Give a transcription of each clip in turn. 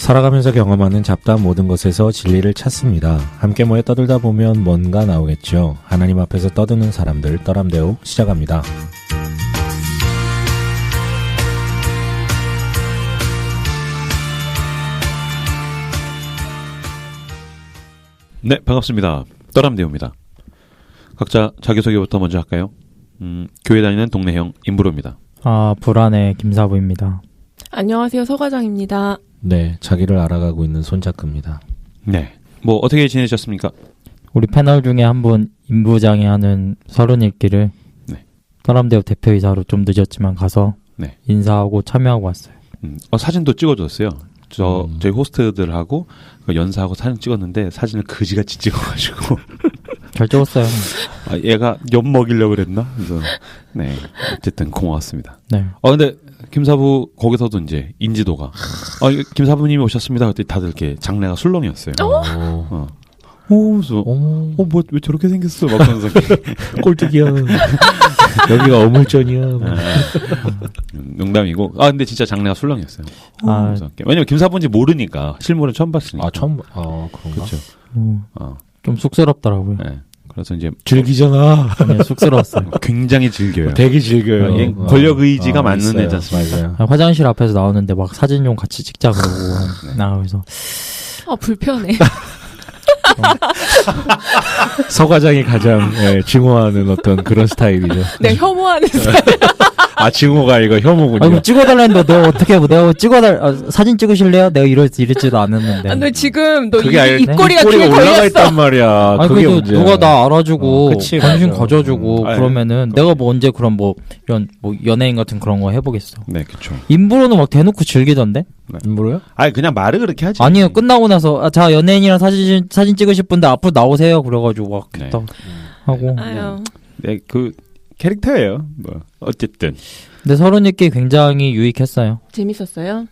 살아가면서 경험하는 잡다한 모든 것에서 진리를 찾습니다. 함께 모여 떠들다 보면 뭔가 나오겠죠. 하나님 앞에서 떠드는 사람들 떠람대오 시작합니다. 네, 반갑습니다. 떠람대오입니다. 각자 자기소개부터 먼저 할까요? 교회 다니는 동네형 임브로입니다. 불안의 김사부입니다. 안녕하세요, 서과장입니다. 네, 자기를 알아가고 있는 손자크입니다. 네, 뭐 어떻게 지내셨습니까? 우리 패널 중에 한 분 임부장이 하는 서른 읽기를 네. 떠람대오 대표이사로 좀 늦었지만 가서 네. 인사하고 참여하고 왔어요. 사진도 찍어줬어요. 저희 호스트들하고 연사하고 사진 찍었는데 사진을 그지같이 찍어가지고 잘 찍었어요. 얘가 엿 먹이려고 그랬나? 그래서 네, 어쨌든 고마웠습니다. 네. 근데 김사부 거기서도 이제 인지도가 김사부님이 오셨습니다. 그때 다들 이렇게 장래가 술렁이었어요. 그래서 뭐 왜 저렇게 생겼어? 막 그러면서 꼴뚜기야. 여기가 어물전이야. 농담이고. 근데 진짜 장래가 술렁이었어요. 그래서 왜냐면 김사부인지 모르니까 실물은 처음 봤으니까. 그런가? 그렇죠. 좀 쑥스럽더라고요. 네. 그래서 이제 즐기잖아. 네, 쑥스러웠어요. 굉장히 즐겨요. 되게 즐겨요. 권력 의지가 맞는 애지 않습니까? 맞아요. 화장실 앞에서 나오는데 막 사진용 같이 찍자 그러고 그래서 불편해. 서과장이 가장 증오하는 어떤 그런 스타일이죠. 네, 혐오하는 스타일. 증오가 이거 혐오군요. 찍어달라는데 내가 어떻게 내가 사진 찍으실래요? 내가 이랬지도 않았는데. 너 지금 그게 입꼬리가 귀에 올라가 걸렸어. 있단 말이야. 그게 문제야. 누가 나 알아주고 그치, 관심 맞아. 가져주고 그러면은 내가 뭐 언제 그런 이런 연예인 같은 그런 거 해보겠어. 네, 그렇죠. 임브로는 막 대놓고 즐기던데? 뭐요? 그냥 말을 그렇게 하지. 아니요, 끝나고 나서 자 연예인이랑 사진 찍으실 분들 앞으로 나오세요. 그래가지고 막 네. 하고. 아유. 네, 그 캐릭터예요. 뭐 어쨌든. 근데 서른 읽기 굉장히 유익했어요. 재밌었어요?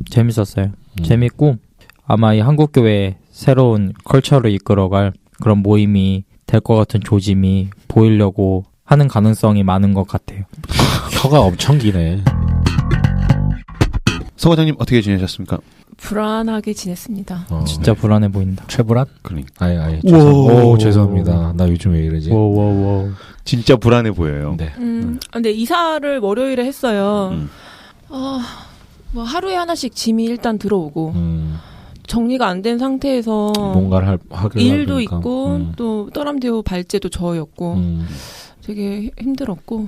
재밌었어요. 재밌고 아마 이 한국 교회의 새로운 컬처를 이끌어갈 그런 모임이 될 것 같은 조짐이 보이려고 하는 가능성이 많은 것 같아요. 혀가 엄청 기네. 서과장님 어떻게 지내셨습니까? 불안하게 지냈습니다. 진짜 불안해 보인다. 최불안? 그러니까. 아니. 죄송합니다. 나 요즘 왜 이러지? 진짜 불안해 보여요. 네. 근데 이사를 월요일에 했어요. 뭐 하루에 하나씩 짐이 일단 들어오고 정리가 안 된 상태에서 뭔가를 하기로 일도 하니까. 있고 또 떠람대오 발제도 저였고 되게 힘들었고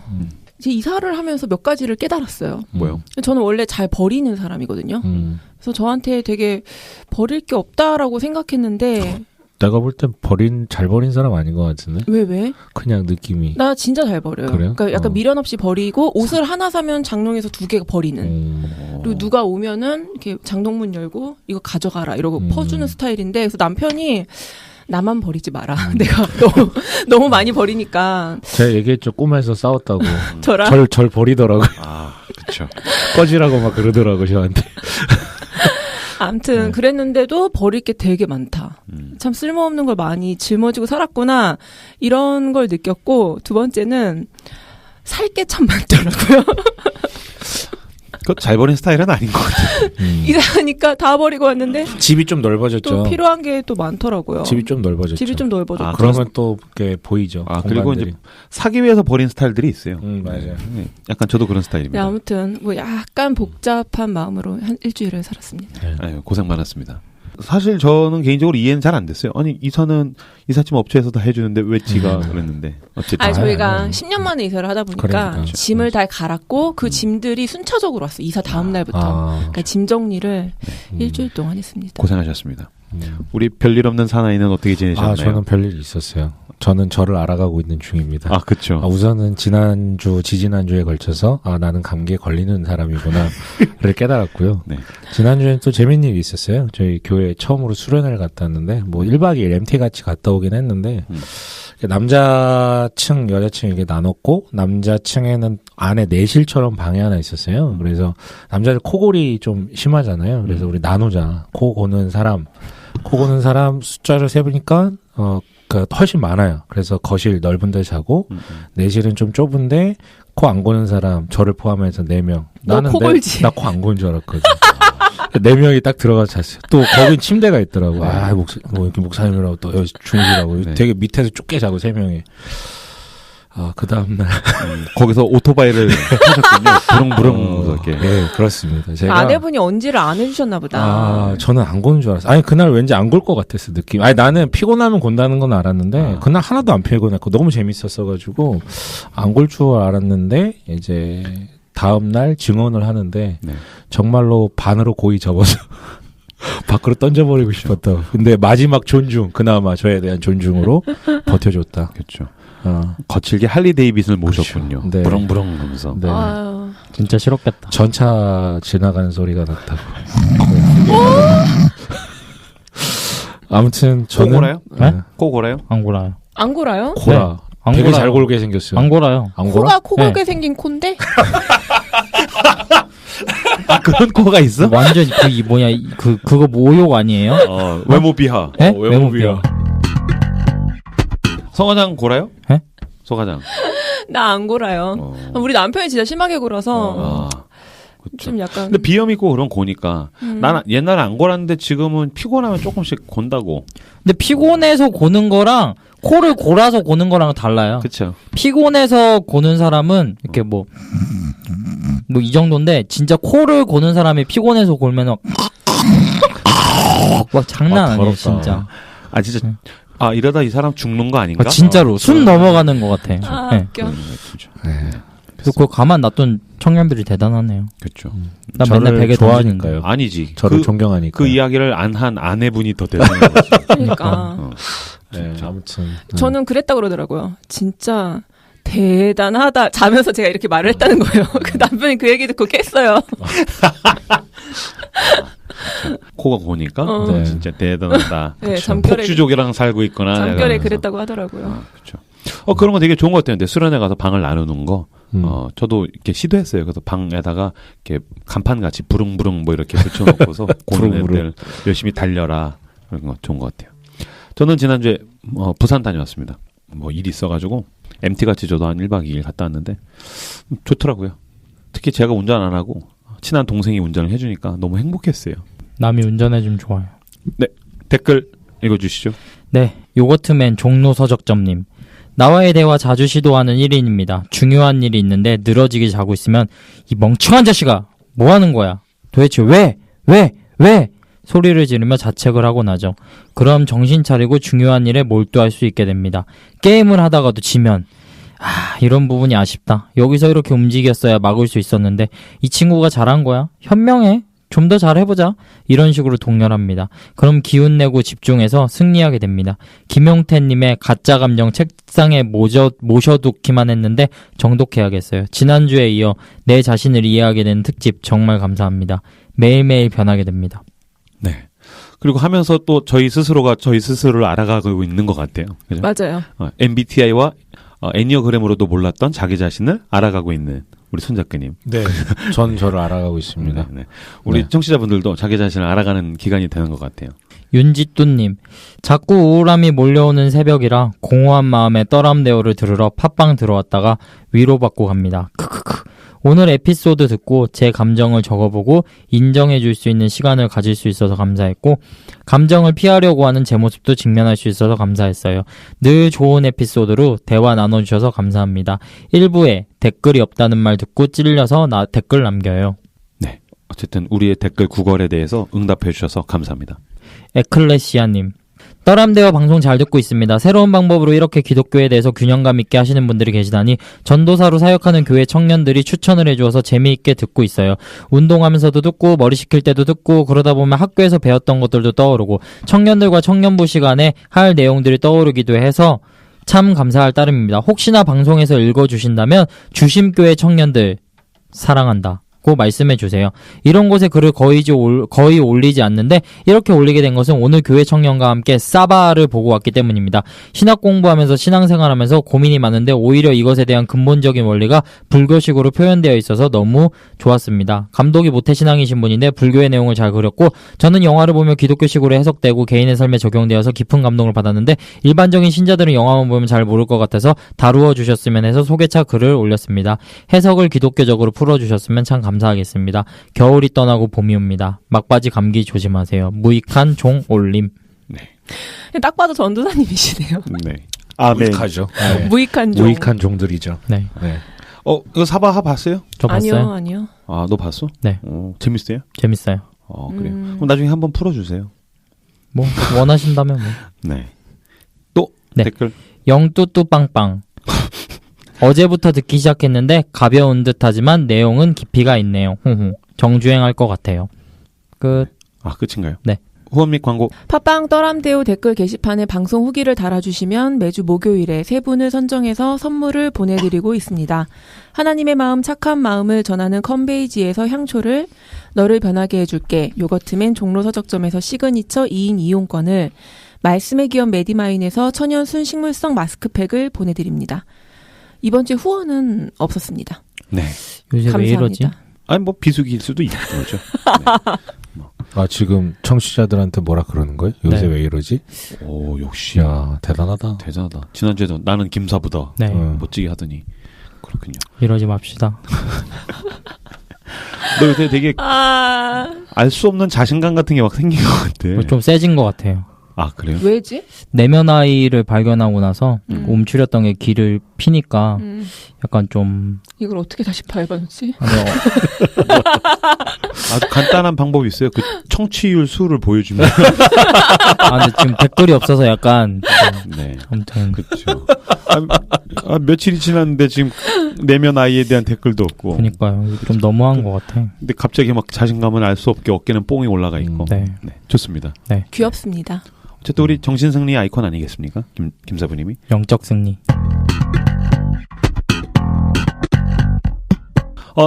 이제 이사를 하면서 몇 가지를 깨달았어요. 뭐요? 저는 원래 잘 버리는 사람이거든요. 그래서 저한테 되게 버릴 게 없다라고 생각했는데 내가 볼 땐 잘 버린 사람 아닌 것 같은데? 왜? 그냥 느낌이. 나 진짜 잘 버려요. 그래요? 그러니까 약간 미련 없이 버리고 옷을 하나 사면 장롱에서 2개 버리는. 그리고 누가 오면은 이렇게 장롱문 열고 이거 가져가라 이러고 퍼주는 스타일인데 그래서 남편이 나만 버리지 마라. 내가 너무 많이 버리니까. 제가 얘기했죠. 꿈에서 싸웠다고. 저랑? 절 버리더라고요. 그렇죠. 꺼지라고 막 그러더라고 저한테. 아무튼 그랬는데도 버릴 게 되게 많다. 참 쓸모없는 걸 많이 짊어지고 살았구나. 이런 걸 느꼈고 두 번째는 살 게 참 많더라고요. 잘 버린 스타일은 아닌 것 같아요. 이사하니까 다 버리고 왔는데 집이 좀 넓어졌죠. 또 필요한 게 또 많더라고요. 집이 좀 넓어졌죠. 그러면 또 그게 보이죠. 그리고 이제 사기 위해서 버린 스타일들이 있어요. 맞아요. 네, 약간 저도 그런 스타일입니다. 네, 아무튼 뭐 약간 복잡한 마음으로 한 일주일을 살았습니다. 네, 고생 많았습니다. 사실 저는 개인적으로 이해는 잘 안 됐어요. 아니 이사는 이삿짐 업체에서 다 해주는데 왜 지가 그랬는데 어쨌든 저희가 10년 만에 이사를 하다 보니까 그러니까. 짐을 다 갈았고 그 짐들이 순차적으로 왔어요. 이사 다음 날부터. 그러니까 짐 정리를 일주일 동안 했습니다. 고생하셨습니다. 우리 별일 없는 사나이는 어떻게 지내셨나요? 저는 별일 있었어요. 저는 저를 알아가고 있는 중입니다. 그렇죠. 우선은 지지난주에 걸쳐서 나는 감기에 걸리는 사람이구나를 깨달았고요. 네. 지난주엔 또 재밌는 일이 있었어요. 저희 교회 처음으로 수련회를 갔다 왔는데 1박 2일 MT 같이 갔다 오긴 했는데 남자층, 여자층 이렇게 나눴고 남자층에는 안에 내실처럼 방이 하나 있었어요. 그래서 남자들 코골이 좀 심하잖아요. 그래서 우리 나누자. 코 고는 사람 숫자를 세보니까 훨씬 많아요. 그래서 거실 넓은 데 자고 내실은 좀 좁은데 코 안 고는 사람 저를 포함해서 4명. 너 코 골지? 나 코 안 고는 줄 알았거든. 4명이 딱 들어가서 잤어요. 또 거긴 침대가 있더라고. 아, 이렇게 목사님이라고 또 여기 중지라고. 네. 되게 밑에서 좁게 자고 3명이. 아, 그 다음날. 거기서 오토바이를 하셨군요. 부릉부릉 이렇게. 네, 그렇습니다. 제가. 아내분이 언지를 안 해주셨나 보다. 아, 저는 안 고는 줄 알았어요. 아니, 그날 왠지 안 골 것 같았어, 느낌. 아니, 나는 피곤하면 곤다는 건 알았는데, 그날 하나도 안 피곤했고, 너무 재밌었어가지고, 안 골 줄 알았는데, 이제, 다음날 증언을 하는데, 네. 정말로 반으로 고이 접어서, 밖으로 던져버리고 싶었다고. 근데 마지막 존중, 그나마 저에 대한 존중으로 버텨줬다. 그렇죠. 거칠게 할리 데이빗을 모셨군요. 그렇죠. 네. 부릉부릉 하면서. 네. 아유. 진짜 싫었겠다. 전차 지나가는 소리가 났다고. 아무튼 저는 꼬고라요? 네? 꼬고라요? 안 골아요. 안 골아요? 고라. 안 되게 골아요. 잘 골게 생겼어요. 안 골아요. 안 골아? 코가 코골게 네. 생긴 콘데? 아, 그런 코가 있어? 완전 그거 모욕 아니에요? 외모 비하. 네? 외모 비하. 성화장 골아요? 네? 소가장. 나 안 골아요. 우리 남편이 진짜 심하게 골아서 좀 약간. 근데 비염 있고 그런 고니까 난 옛날에 안 골았는데 지금은 피곤하면 조금씩 곤다고. 근데 피곤해서 고는 거랑 코를 골아서 고는 거랑 달라요. 그렇죠. 피곤해서 고는 사람은 이렇게 뭐 이 정도인데 진짜 코를 고는 사람이 피곤해서 골면 막 장난 아니에요, 진짜. 아 진짜. 아 이러다 이 사람 죽는 거 아닌가? 진짜로 숨 넘어가는 것 같아. 아, 네. 웃겨. 진짜. 그래서 그거 가만 놔둔 청년들이 대단하네요. 그렇죠. 나 맨날 베개 좋아하니까요. 아니지. 저를 존경하니까. 그 이야기를 안 한 아내분이 더 대단한 거지. 그러니까. 네, 아무튼 저는 그랬다 그러더라고요. 진짜 대단하다. 자면서 제가 이렇게 말을 했다는 거예요. 그 남편이 그 얘기 듣고 깼어요. 코가 고니까 네. 진짜 대단하다. 네, 잠결에 폭주족이랑 살고 있거나. 잠결에 약간 그랬다고 하더라고요. 그렇죠. 그런 거 되게 좋은 것 같아요. 근데 수련회 가서 방을 나누는 거. 저도 이렇게 시도했어요. 그래서 방에다가 이렇게 간판 같이 부릉부릉 뭐 이렇게 붙여놓고서 고는 애들 열심히 달려라. 그런 거 좋은 것 같아요. 저는 지난주에 부산 다녀왔습니다. 뭐 일 있어가지고 MT 같이 저도 한 1박 2일 갔다 왔는데 좋더라고요. 특히 제가 운전 안 하고 친한 동생이 운전을 해주니까 너무 행복했어요. 남이 운전해주면 좋아요. 네, 댓글 읽어주시죠. 네, 요거트맨 종로서적점님. 나와의 대화 자주 시도하는 1인입니다. 중요한 일이 있는데 늘어지게 자고 있으면 이 멍청한 자식아 뭐 하는 거야? 도대체 왜? 소리를 지르며 자책을 하고 나죠. 그럼 정신 차리고 중요한 일에 몰두할 수 있게 됩니다. 게임을 하다가도 지면 이런 부분이 아쉽다. 여기서 이렇게 움직였어야 막을 수 있었는데 이 친구가 잘한 거야? 현명해. 좀 더 잘해보자. 이런 식으로 동렬합니다. 그럼 기운내고 집중해서 승리하게 됩니다. 김용태님의 가짜 감정 책상에 모셔두기만 했는데 정독해야겠어요. 지난주에 이어 내 자신을 이해하게 되는 특집 정말 감사합니다. 매일매일 변하게 됩니다. 네. 그리고 하면서 또 저희 스스로가 저희 스스로를 알아가고 있는 것 같아요. 그죠? 맞아요. MBTI와 애니어그램으로도 몰랐던 자기 자신을 알아가고 있는 우리 손 작가님. 네, 전 저를 알아가고 있습니다. 네. 우리 네. 청취자분들도 자기 자신을 알아가는 기간이 되는 것 같아요. 윤지뚜님, 자꾸 우울함이 몰려오는 새벽이라 공허한 마음에 떠람대어를 들으러 팟빵 들어왔다가 위로받고 갑니다. 크크크. 오늘 에피소드 듣고 제 감정을 적어보고 인정해줄 수 있는 시간을 가질 수 있어서 감사했고 감정을 피하려고 하는 제 모습도 직면할 수 있어서 감사했어요. 늘 좋은 에피소드로 대화 나눠주셔서 감사합니다. 1부에 댓글이 없다는 말 듣고 찔려서 댓글 남겨요. 네. 어쨌든 우리의 댓글 구걸에 대해서 응답해 주셔서 감사합니다. 에클레시아님, 떠람대어 방송 잘 듣고 있습니다. 새로운 방법으로 이렇게 기독교에 대해서 균형감 있게 하시는 분들이 계시다니 전도사로 사역하는 교회 청년들이 추천을 해주어서 재미있게 듣고 있어요. 운동하면서도 듣고 머리 식힐 때도 듣고 그러다 보면 학교에서 배웠던 것들도 떠오르고 청년들과 청년부 시간에 할 내용들이 떠오르기도 해서 참 감사할 따름입니다. 혹시나 방송에서 읽어주신다면 주심교회 청년들 사랑한다. 말씀해 주세요. 이런 곳에 글을 거의 올리지 않는데 이렇게 올리게 된 것은 오늘 교회 청년과 함께 사바를 보고 왔기 때문입니다. 신학 공부하면서 신앙생활하면서 고민이 많은데 오히려 이것에 대한 근본적인 원리가 불교식으로 표현되어 있어서 너무 좋았습니다. 감독이 모태신앙이신 분인데 불교의 내용을 잘 그렸고 저는 영화를 보며 기독교식으로 해석되고 개인의 삶에 적용되어서 깊은 감동을 받았는데 일반적인 신자들은 영화만 보면 잘 모를 것 같아서 다루어 주셨으면 해서 소개차 글을 올렸습니다. 해석을 기독교적으로 풀어주셨으면 참 감사합니다. 감사하겠습니다. 겨울이 떠나고 봄이 옵니다. 막바지 감기 조심하세요. 무익한 종 올림. 딱 봐도 전도사님이시네요. 네. 무익하죠. 네. 무익한 종. 무익한 종들이죠. 네. 네. 이거 사바하 봤어요? 저 봤어요. 아니요. 아, 너 봤어? 네. 재밌어요? 재밌어요. 그래요. 그럼 나중에 한번 풀어주세요. 뭐 원하신다면 뭐. 네. 또 네. 댓글. 영뚜뚜빵빵. 어제부터 듣기 시작했는데 가벼운 듯하지만 내용은 깊이가 있네요. 정주행할 것 같아요. 끝. 아, 끝인가요? 네. 후원 및 광고. 팟빵 떠람대오 댓글 게시판에 방송 후기를 달아주시면 매주 목요일에 3분을 선정해서 선물을 보내드리고 있습니다. 하나님의 마음 착한 마음을 전하는 컴베이지에서 향초를 너를 변하게 해줄게 요거트맨 종로 서적점에서 시그니처 2인 이용권을 말씀의 기업 메디마인에서 천연 순식물성 마스크팩을 보내드립니다. 이번 주에 후원은 없었습니다. 네. 요새 왜 이러지? 감사합니다. 아니 뭐 비수기일 수도 있는 거죠. 네. 아, 지금 청취자들한테 뭐라 그러는 거예요? 요새 네. 왜 이러지? 오, 역시 야, 대단하다. 대단하다. 지난주에도 나는 김사부다. 네. 멋지게 하더니 그렇군요. 이러지 맙시다. 너 요새 되게 알 수 없는 자신감 같은 게 막 생긴 것 같아. 좀 세진 것 같아요. 아, 그래요? 왜지? 내면 아이를 발견하고 나서 움츠렸던 게 귀를 피니까 약간 좀 이걸 어떻게 다시 밟아놓지? 아주 간단한 방법이 있어요. 그 청취율 수를 보여주면. 근데 지금 댓글이 없어서 약간 네. 아무튼 그렇죠. 며칠이 지났는데 지금 내면 아이에 대한 댓글도 없고. 그러니까요. 좀 너무한 것 같아. 근데 갑자기 막 자신감은 알 수 없게 어깨는 뽕이 올라가 있고. 네. 네. 좋습니다. 네. 귀엽습니다. 어쨌든 우리 정신승리 아이콘 아니겠습니까? 김사부님이. 영적 승리.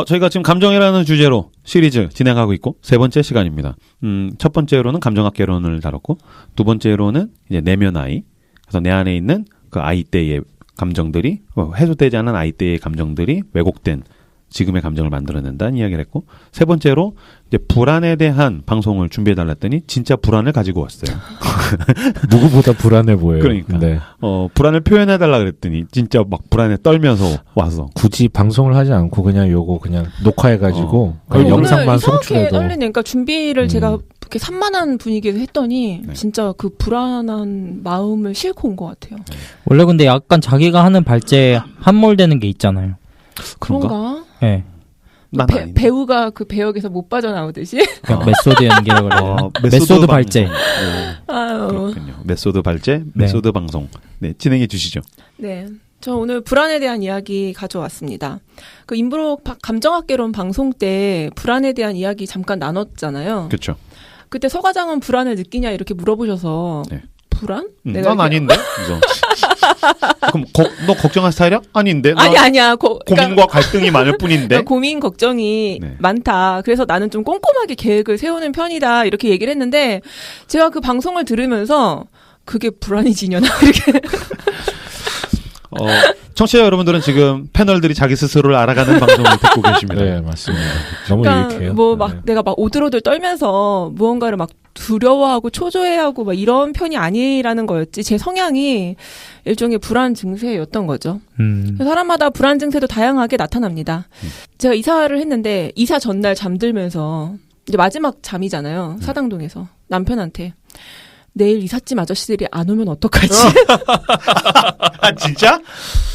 저희가 지금 감정이라는 주제로 시리즈 진행하고 있고, 3번째 시간입니다. 첫 번째로는 감정학 개론을 다뤘고, 두 번째로는 이제 내면 아이. 그래서 내 안에 있는 그 아이 때의 감정들이, 해소되지 않은 아이 때의 감정들이 왜곡된 지금의 감정을 만들어낸다는 이야기를 했고, 세 번째로 이제 불안에 대한 방송을 준비해달라 했더니 진짜 불안을 가지고 왔어요. 누구보다 불안해 보여요. 그러니까. 네. 불안을 표현해달라 그랬더니 진짜 막 불안에 떨면서 와서. 굳이 방송을 하지 않고 그냥 요거 그냥 녹화해가지고 그냥 영상만 송출해도. 떨리네. 그러니까 준비를 제가 이렇게 산만한 분위기에서 했더니 네. 진짜 그 불안한 마음을 싣고 온 것 같아요. 원래 근데 약간 자기가 하는 발제에 함몰되는 게 있잖아요. 그런가? 네. 난 아닌데. 배우가 그 배역에서 못 빠져나오듯이. 메소드 연기라고 그래요. 메소드 발제. 아유. 그렇군요. 메소드 발제, 메소드 방송. 네, 진행해 주시죠. 네. 저 오늘 불안에 대한 이야기 가져왔습니다. 그 인브록 감정학개론 방송 때 불안에 대한 이야기 잠깐 나눴잖아요. 그렇죠. 그때 서 과장은 불안을 느끼냐 이렇게 물어보셔서 네. 불안? 난 아닌데. 그럼 너 걱정할 스타일이야? 아닌데. 아니야. 고민과 갈등이 많을 뿐인데. 그러니까 고민 걱정이 네. 많다. 그래서 나는 좀 꼼꼼하게 계획을 세우는 편이다. 이렇게 얘기를 했는데 제가 그 방송을 들으면서 그게 불안이지냐나 이렇게. 청취자 여러분들은 지금 패널들이 자기 스스로를 알아가는 방송을 듣고 계십니다. 네, 맞습니다. 너무 그러니까 유익해요. 뭐 막 네. 내가 막 오들오들 떨면서 무언가를 막 두려워하고 초조해하고 막 이런 편이 아니라는 거였지. 제 성향이 일종의 불안 증세였던 거죠. 사람마다 불안 증세도 다양하게 나타납니다. 제가 이사를 했는데 이사 전날 잠들면서 이제 마지막 잠이잖아요. 사당동에서 남편한테 내일 이삿짐 아저씨들이 안 오면 어떡하지? 아, 진짜?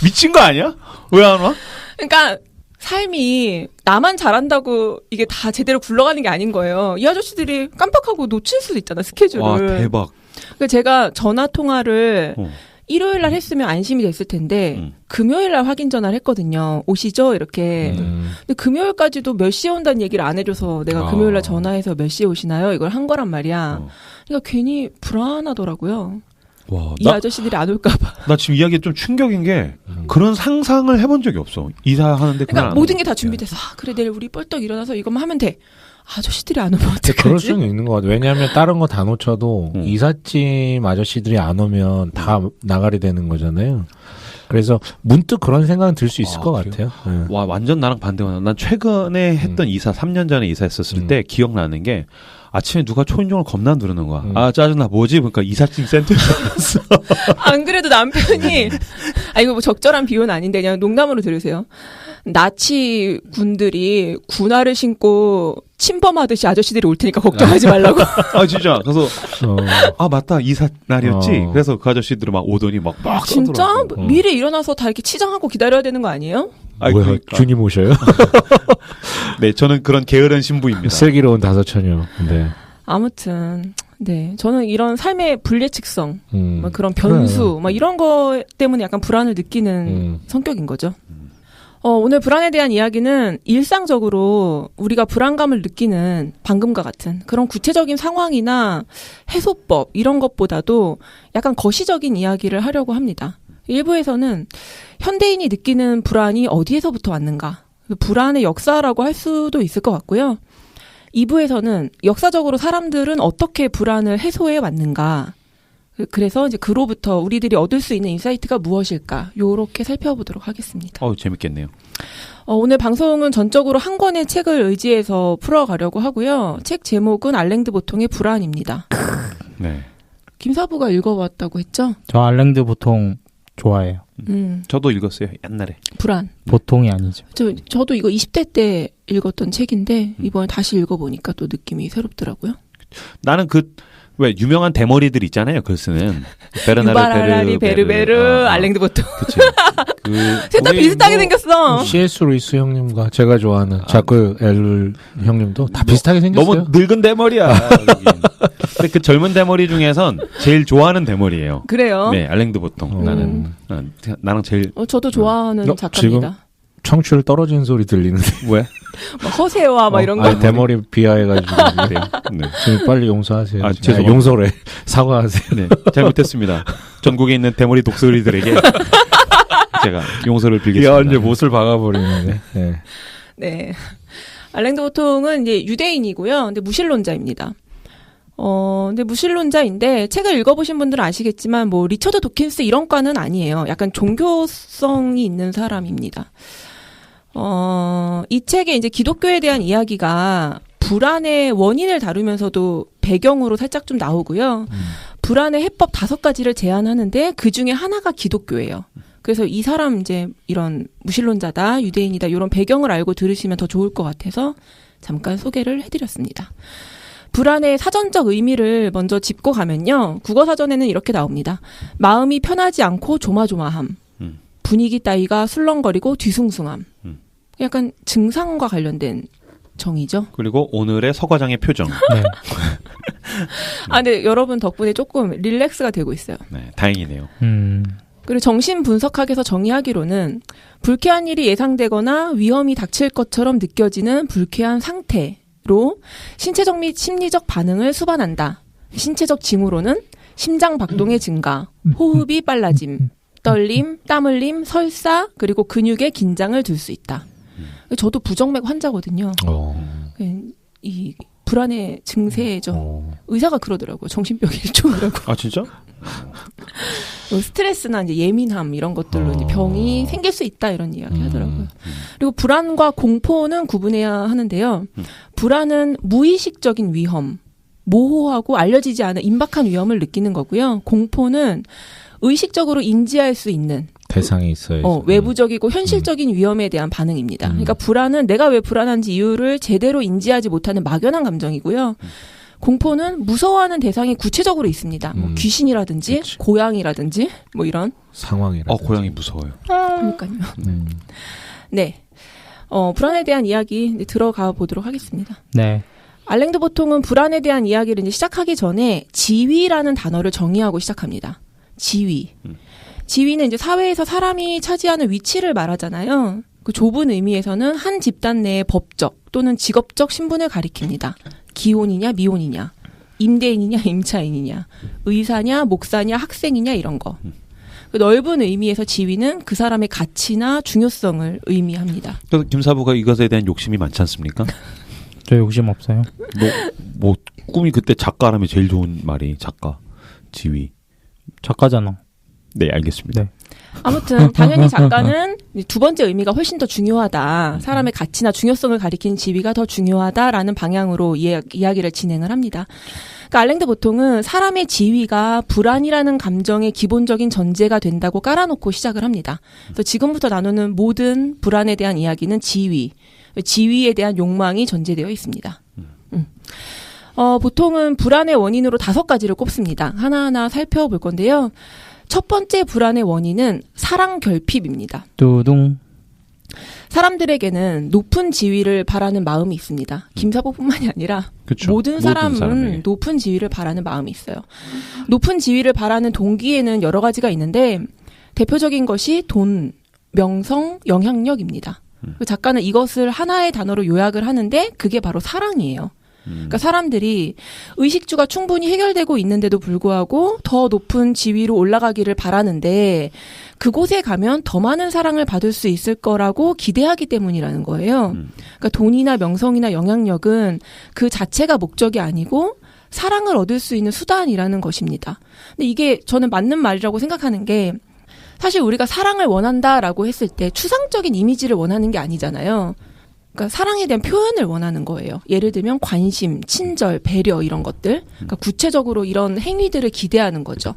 미친 거 아니야? 왜 안 와? 그러니까 삶이 나만 잘한다고 이게 다 제대로 굴러가는 게 아닌 거예요. 이 아저씨들이 깜빡하고 놓칠 수도 있잖아, 스케줄을. 와, 대박. 그러니까 제가 전화 통화를 일요일 날 했으면 안심이 됐을 텐데 금요일 날 확인 전화를 했거든요. 오시죠? 이렇게. 근데 금요일까지도 몇 시에 온다는 얘기를 안 해줘서 내가 금요일 날 전화해서 몇 시에 오시나요? 이걸 한 거란 말이야. 그러니까 괜히 불안하더라고요. 와, 이 아저씨들이 안 올까봐. 나 지금 이야기 좀 충격인 게 그런 상상을 해본 적이 없어. 이사하는데 그러니까 모든 게 다 준비돼서 그래 내일 우리 뻘떡 일어나서 이것만 하면 돼. 아저씨들이 안 오면 어떡하지? 그럴 수는 있는 것 같아요. 왜냐하면 다른 거 다 놓쳐도 이삿짐 아저씨들이 안 오면 다 나가리 되는 거잖아요. 그래서 문득 그런 생각은 들 수 있을 것 같아요. 네. 와, 완전 나랑 반대구나. 난 최근에 했던 이사, 3년 전에 이사했었을 때 기억나는 게 아침에 누가 초인종을 겁나 누르는 거야. 아, 짜증나. 뭐지? 그러니까 이삿짐 센터에서 왔어. 안 그래도 남편이 이거 뭐 적절한 비유는 아닌데 그냥 농담으로 들으세요. 나치 군들이 군화를 신고 침범하듯이 아저씨들이 올 테니까 걱정하지 말라고. 아 진짜. 그래서 아 맞다 이삿 날이었지. 그래서 그 아저씨들은 막 오더니 막 진짜 써더라고. 미리 일어나서 다 이렇게 치장하고 기다려야 되는 거 아니에요? 아, 뭐야, 그러니까. 주님 오셔요? 네, 저는 그런 게으른 신부입니다. 슬기로운 다섯처녀. 네. 아무튼 네 저는 이런 삶의 불예측성, 막 그런 그래요. 변수, 막 이런 거 때문에 약간 불안을 느끼는 성격인 거죠. 오늘 불안에 대한 이야기는 일상적으로 우리가 불안감을 느끼는 방금과 같은 그런 구체적인 상황이나 해소법 이런 것보다도 약간 거시적인 이야기를 하려고 합니다. 일부에서는 현대인이 느끼는 불안이 어디에서부터 왔는가, 불안의 역사라고 할 수도 있을 것 같고요. 2부에서는 역사적으로 사람들은 어떻게 불안을 해소해 왔는가, 그래서 이제 그로부터 우리들이 얻을 수 있는 인사이트가 무엇일까, 요렇게 살펴보도록 하겠습니다. 재밌겠네요. 오늘 방송은 전적으로 한 권의 책을 의지해서 풀어가려고 하고요. 책 제목은 알랭드 보통의 불안입니다. 네. 김사부가 읽어봤다고 했죠? 저 알랭드 보통 좋아해요. 저도 읽었어요, 옛날에. 불안. 보통이 아니죠. 저도 이거 20대 때 읽었던 책인데 이번에 다시 읽어보니까 또 느낌이 새롭더라고요. 나는 왜 유명한 대머리들 있잖아요, 글 쓰는 유바라리 베르베르 알랭드 보통. 그치. 셋 다 비슷하게 생겼어. C.S. 루이스 형님과 제가 좋아하는 자크 엘 형님도 다 비슷하게 생겼어요. 너무 늙은 대머리야. 근데 그 젊은 대머리 중에선 제일 좋아하는 대머리예요. 그래요? 네, 알랭드 보통. 나랑 제일. 저도 좋아하는 작가입니다. 지금 청취율 떨어진 소리 들리는데. 왜? 허세와 막 이런 거. 아니, 대머리 비하해가지고. 네. 지금 빨리 용서하세요. 죄송합니다. 용서래. 사과하세요. 네, 잘못했습니다. 전국에 있는 대머리 독수리들에게 제가 용서를 빌겠습니다. 야, 이제 못을 박아버리는데. 네. 네. 알랭드 보통은 이제 유대인이고요. 근데 무신론자입니다. 근데 무신론자인데 책을 읽어보신 분들은 아시겠지만 뭐 리처드 도킨스 이런 과는 아니에요. 약간 종교성이 있는 사람입니다. 이 책에 이제 기독교에 대한 이야기가 불안의 원인을 다루면서도 배경으로 살짝 좀 나오고요. 불안의 해법 5가지를 제안하는데 그 중에 하나가 기독교예요. 그래서 이 사람 이제 이런 무신론자다, 유대인이다 이런 배경을 알고 들으시면 더 좋을 것 같아서 잠깐 소개를 해드렸습니다. 불안의 사전적 의미를 먼저 짚고 가면요. 국어사전에는 이렇게 나옵니다. 마음이 편하지 않고 조마조마함. 분위기 따위가 술렁거리고 뒤숭숭함. 약간 증상과 관련된 정의죠. 그리고 오늘의 서과장의 표정. 네. 근데 여러분 덕분에 조금 릴렉스가 되고 있어요. 네, 다행이네요. 그리고 정신분석학에서 정의하기로는 불쾌한 일이 예상되거나 위험이 닥칠 것처럼 느껴지는 불쾌한 상태로 신체적 및 심리적 반응을 수반한다. 신체적 징후로는 심장 박동의 증가, 호흡이 빨라짐, 떨림, 땀 흘림, 설사, 그리고 근육의 긴장을 들 수 있다. 저도 부정맥 환자거든요. 이 불안의 증세죠. 의사가 그러더라고요. 정신병의 일종이라고. 아, 진짜? 스트레스나 이제 예민함 이런 것들로 이제 병이 생길 수 있다 이런 이야기 하더라고요. 그리고 불안과 공포는 구분해야 하는데요. 불안은 무의식적인 위험, 모호하고 알려지지 않은 임박한 위험을 느끼는 거고요. 공포는 의식적으로 인지할 수 있는 대상이 있어요. 외부적이고 현실적인 위험에 대한 반응입니다. 그러니까 불안은 내가 왜 불안한지 이유를 제대로 인지하지 못하는 막연한 감정이고요. 공포는 무서워하는 대상이 구체적으로 있습니다. 뭐 귀신이라든지 그치. 고양이라든지 뭐 이런 상황이라. 고양이 무서워요. 그러니까요. 네. 불안에 대한 이야기 이제 들어가 보도록 하겠습니다. 네. 알랭드 보통은 불안에 대한 이야기를 이제 시작하기 전에 지위라는 단어를 정의하고 시작합니다. 지위. 지위는 이제 사회에서 사람이 차지하는 위치를 말하잖아요. 그 좁은 의미에서는 한 집단 내의 법적 또는 직업적 신분을 가리킵니다. 기혼이냐 미혼이냐, 임대인이냐 임차인이냐, 의사냐 목사냐 학생이냐 이런 거. 그 넓은 의미에서 지위는 그 사람의 가치나 중요성을 의미합니다. 그래서 김사부가 이것에 대한 욕심이 많지 않습니까? 저 욕심 없어요. 뭐 꿈이 그때 작가라면 제일 좋은 말이 작가, 지위. 작가잖아. 네, 알겠습니다. 네. 아무튼 당연히 작가는 두 번째 의미가 훨씬 더 중요하다. 사람의 가치나 중요성을 가리키는 지위가 더 중요하다라는 방향으로 이야기를 진행을 합니다. 그러니까 알랭드 보통은 사람의 지위가 불안이라는 감정의 기본적인 전제가 된다고 깔아놓고 시작을 합니다. 그래서 지금부터 나누는 모든 불안에 대한 이야기는 지위에 대한 욕망이 전제되어 있습니다. 보통은 불안의 원인으로 5가지를 꼽습니다. 하나하나 살펴볼 건데요. 첫 번째 불안의 원인은 사랑 결핍입니다. 뚜둥. 사람들에게는 높은 지위를 바라는 마음이 있습니다. 김사부뿐만이 아니라 그쵸. 모든 사람은 사람에게. 높은 지위를 바라는 마음이 있어요. 높은 지위를 바라는 동기에는 여러 가지가 있는데 대표적인 것이 돈, 명성, 영향력입니다. 작가는 이것을 하나의 단어로 요약을 하는데 그게 바로 사랑이에요. 그러니까 사람들이 의식주가 충분히 해결되고 있는데도 불구하고 더 높은 지위로 올라가기를 바라는데 그곳에 가면 더 많은 사랑을 받을 수 있을 거라고 기대하기 때문이라는 거예요. 그러니까 돈이나 명성이나 영향력은 그 자체가 목적이 아니고 사랑을 얻을 수 있는 수단이라는 것입니다. 근데 이게 저는 맞는 말이라고 생각하는 게 사실 우리가 사랑을 원한다라고 했을 때 추상적인 이미지를 원하는 게 아니잖아요. 그러니까 사랑에 대한 표현을 원하는 거예요. 예를 들면 관심, 친절, 배려 이런 것들. 그러니까 구체적으로 이런 행위들을 기대하는 거죠.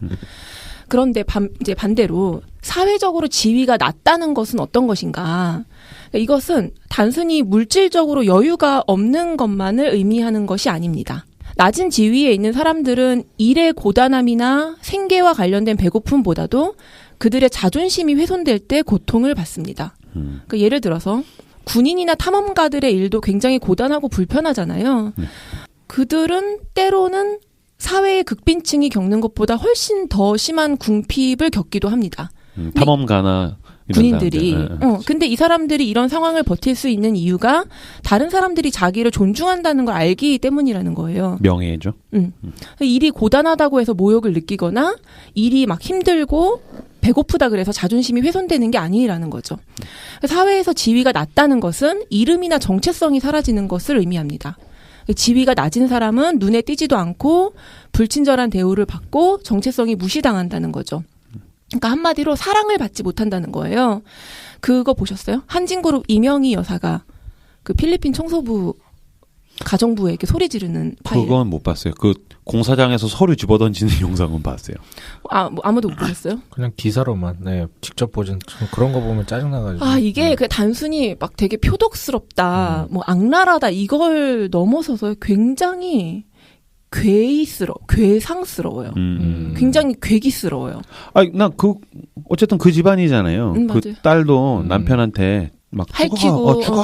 그런데 이제 반대로 사회적으로 지위가 낮다는 것은 어떤 것인가? 그러니까 이것은 단순히 물질적으로 여유가 없는 것만을 의미하는 것이 아닙니다. 낮은 지위에 있는 사람들은 일의 고단함이나 생계와 관련된 배고픔보다도 그들의 자존심이 훼손될 때 고통을 받습니다. 그러니까 예를 들어서 군인이나 탐험가들의 일도 굉장히 고단하고 불편하잖아요. 그들은 때로는 사회의 극빈층이 겪는 것보다 훨씬 더 심한 궁핍을 겪기도 합니다. 탐험가나 군인들이. 사람들. 근데 이 사람들이 이런 상황을 버틸 수 있는 이유가 다른 사람들이 자기를 존중한다는 걸 알기 때문이라는 거예요. 명예죠. 일이 고단하다고 해서 모욕을 느끼거나 일이 막 힘들고 배고프다 그래서 자존심이 훼손되는 게 아니라는 거죠. 사회에서 지위가 낮다는 것은 이름이나 정체성이 사라지는 것을 의미합니다. 지위가 낮은 사람은 눈에 띄지도 않고 불친절한 대우를 받고 정체성이 무시당한다는 거죠. 그러니까 한마디로 사랑을 받지 못한다는 거예요. 그거 보셨어요? 한진그룹 이명희 여사가 그 필리핀 청소부 가정부에게 소리 지르는 파일. 그건 못 봤어요. 그 공사장에서 서류 집어던지는 영상은 봤어요. 아무도 못 보셨어요? 그냥 기사로만. 네, 직접 보진 그런 거 보면 짜증나가지고. 이게 그 단순히 막 되게 표독스럽다, 뭐 악랄하다 이걸 넘어서서 굉장히 괴상스러워요. 굉장히 괴기스러워요. 나 어쨌든 그 집안이잖아요. 그 맞아요. 딸도 남편한테 막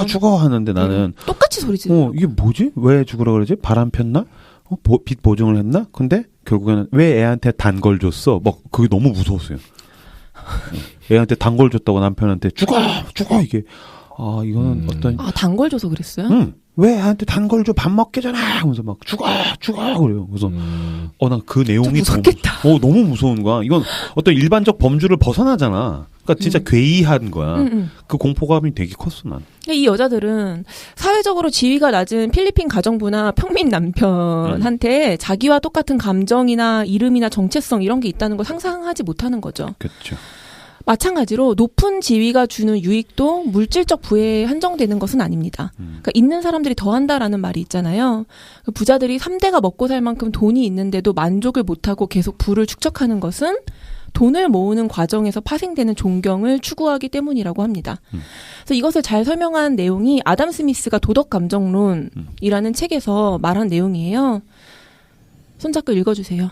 죽어 하는데 나는 똑같이 소리 지르고. 이게 뭐지? 왜 죽으라 그러지? 바람 폈나? 빚 보증을 했나? 근데 결국에는 왜 애한테 단 걸 줬어? 막 그게 너무 무서웠어요. 애한테 단 걸 줬다고 남편한테 죽어 이게 이거는 어떤 단 걸 줘서 그랬어요? 왜 애한테 단 걸 줘? 밥 먹게 잖아 하면서 막 죽어 그래요. 그래서 난 그 내용이 무섭겠다. 너무 무서운 거야. 이건 어떤 일반적 범주를 벗어나잖아. 그러니까 진짜 괴이한 거야. 그 공포감이 되게 컸어 난. 이 여자들은 사회적으로 지위가 낮은 필리핀 가정부나 평민 남편한테 자기와 똑같은 감정이나 이름이나 정체성 이런 게 있다는 걸 상상하지 못하는 거죠. 그렇죠. 마찬가지로 높은 지위가 주는 유익도 물질적 부에 한정되는 것은 아닙니다. 그러니까 있는 사람들이 더 한다라는 말이 있잖아요. 부자들이 3대가 먹고 살 만큼 돈이 있는데도 만족을 못하고 계속 부를 축적하는 것은 돈을 모으는 과정에서 파생되는 존경을 추구하기 때문이라고 합니다. 그래서 이것을 잘 설명한 내용이 아담 스미스가 도덕감정론이라는 책에서 말한 내용이에요. 손 잡고 읽어주세요.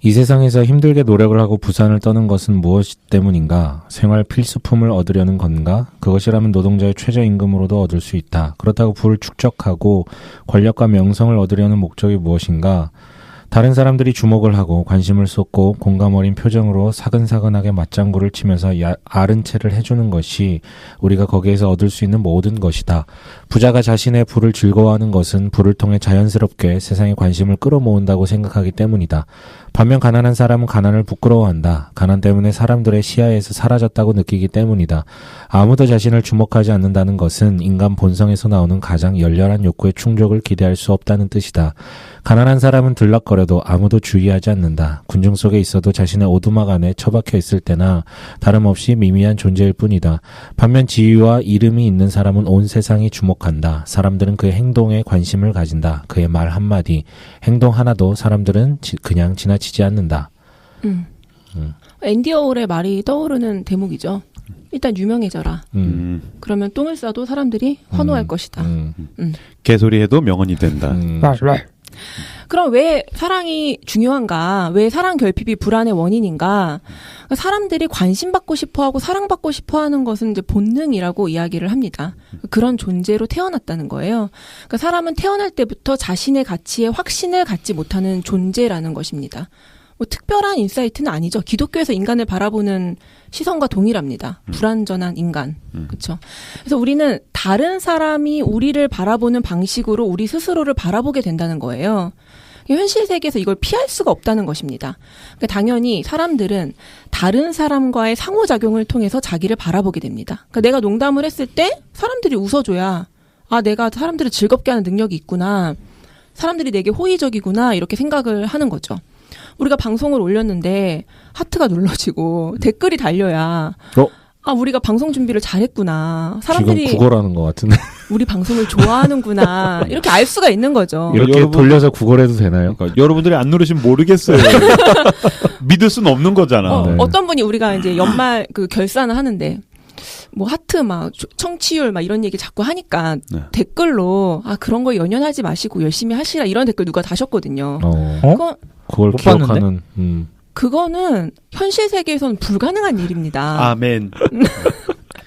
이 세상에서 힘들게 노력을 하고 부산을 떠는 것은 무엇 때문인가? 생활 필수품을 얻으려는 건가? 그것이라면 노동자의 최저임금으로도 얻을 수 있다. 그렇다고 부를 축적하고 권력과 명성을 얻으려는 목적이 무엇인가? 다른 사람들이 주목을 하고 관심을 쏟고 공감 어린 표정으로 사근사근하게 맞장구를 치면서 아른 채를 해주는 것이 우리가 거기에서 얻을 수 있는 모든 것이다. 부자가 자신의 부를 즐거워하는 것은 부를 통해 자연스럽게 세상의 관심을 끌어모은다고 생각하기 때문이다. 반면 가난한 사람은 가난을 부끄러워한다. 가난 때문에 사람들의 시야에서 사라졌다고 느끼기 때문이다. 아무도 자신을 주목하지 않는다는 것은 인간 본성에서 나오는 가장 열렬한 욕구의 충족을 기대할 수 없다는 뜻이다. 가난한 사람은 들락거려도 아무도 주의하지 않는다. 군중 속에 있어도 자신의 오두막 안에 처박혀 있을 때나 다름없이 미미한 존재일 뿐이다. 반면 지위와 이름이 있는 사람은 온 세상이 주목한다. 사람들은 그의 행동에 관심을 가진다. 그의 말 한마디, 행동 하나도 사람들은 그냥 지나치지 않는다. 앤디 워홀의 말이 떠오르는 대목이죠. 일단 유명해져라. 그러면 똥을 싸도 사람들이 환호할 것이다. 개소리해도 명언이 된다. 그럼 왜 사랑이 중요한가? 왜 사랑 결핍이 불안의 원인인가? 사람들이 관심받고 싶어하고 사랑받고 싶어하는 것은 이제 본능이라고 이야기를 합니다. 그런 존재로 태어났다는 거예요. 그러니까 사람은 태어날 때부터 자신의 가치에 확신을 갖지 못하는 존재라는 것입니다. 뭐 특별한 인사이트는 아니죠. 기독교에서 인간을 바라보는 시선과 동일합니다. 불완전한 인간. 그렇죠. 그래서 우리는 다른 사람이 우리를 바라보는 방식으로 우리 스스로를 바라보게 된다는 거예요. 현실 세계에서 이걸 피할 수가 없다는 것입니다. 그러니까 당연히 사람들은 다른 사람과의 상호작용을 통해서 자기를 바라보게 됩니다. 그러니까 내가 농담을 했을 때 사람들이 웃어줘야 아, 내가 사람들을 즐겁게 하는 능력이 있구나. 사람들이 내게 호의적이구나. 이렇게 생각을 하는 거죠. 우리가 방송을 올렸는데 하트가 눌러지고 댓글이 달려야 아, 우리가 방송 준비를 잘했구나. 사람들이 지금 구걸하는 것 같은데. 우리 방송을 좋아하는구나. 이렇게 알 수가 있는 거죠. 이렇게 돌려서 구걸해도 되나요? 그러니까 여러분들이 안 누르시면 모르겠어요. 믿을 수는 없는 거잖아. 네. 어떤 분이 우리가 이제 연말 그 결산을 하는데 뭐 하트 막 청취율 막 이런 얘기 자꾸 하니까 댓글로 아, 그런 거 연연하지 마시고 열심히 하시라 이런 댓글 누가 다셨거든요. 그걸 못 기억하는. 그거는 현실 세계에서는 불가능한 일입니다. 아멘.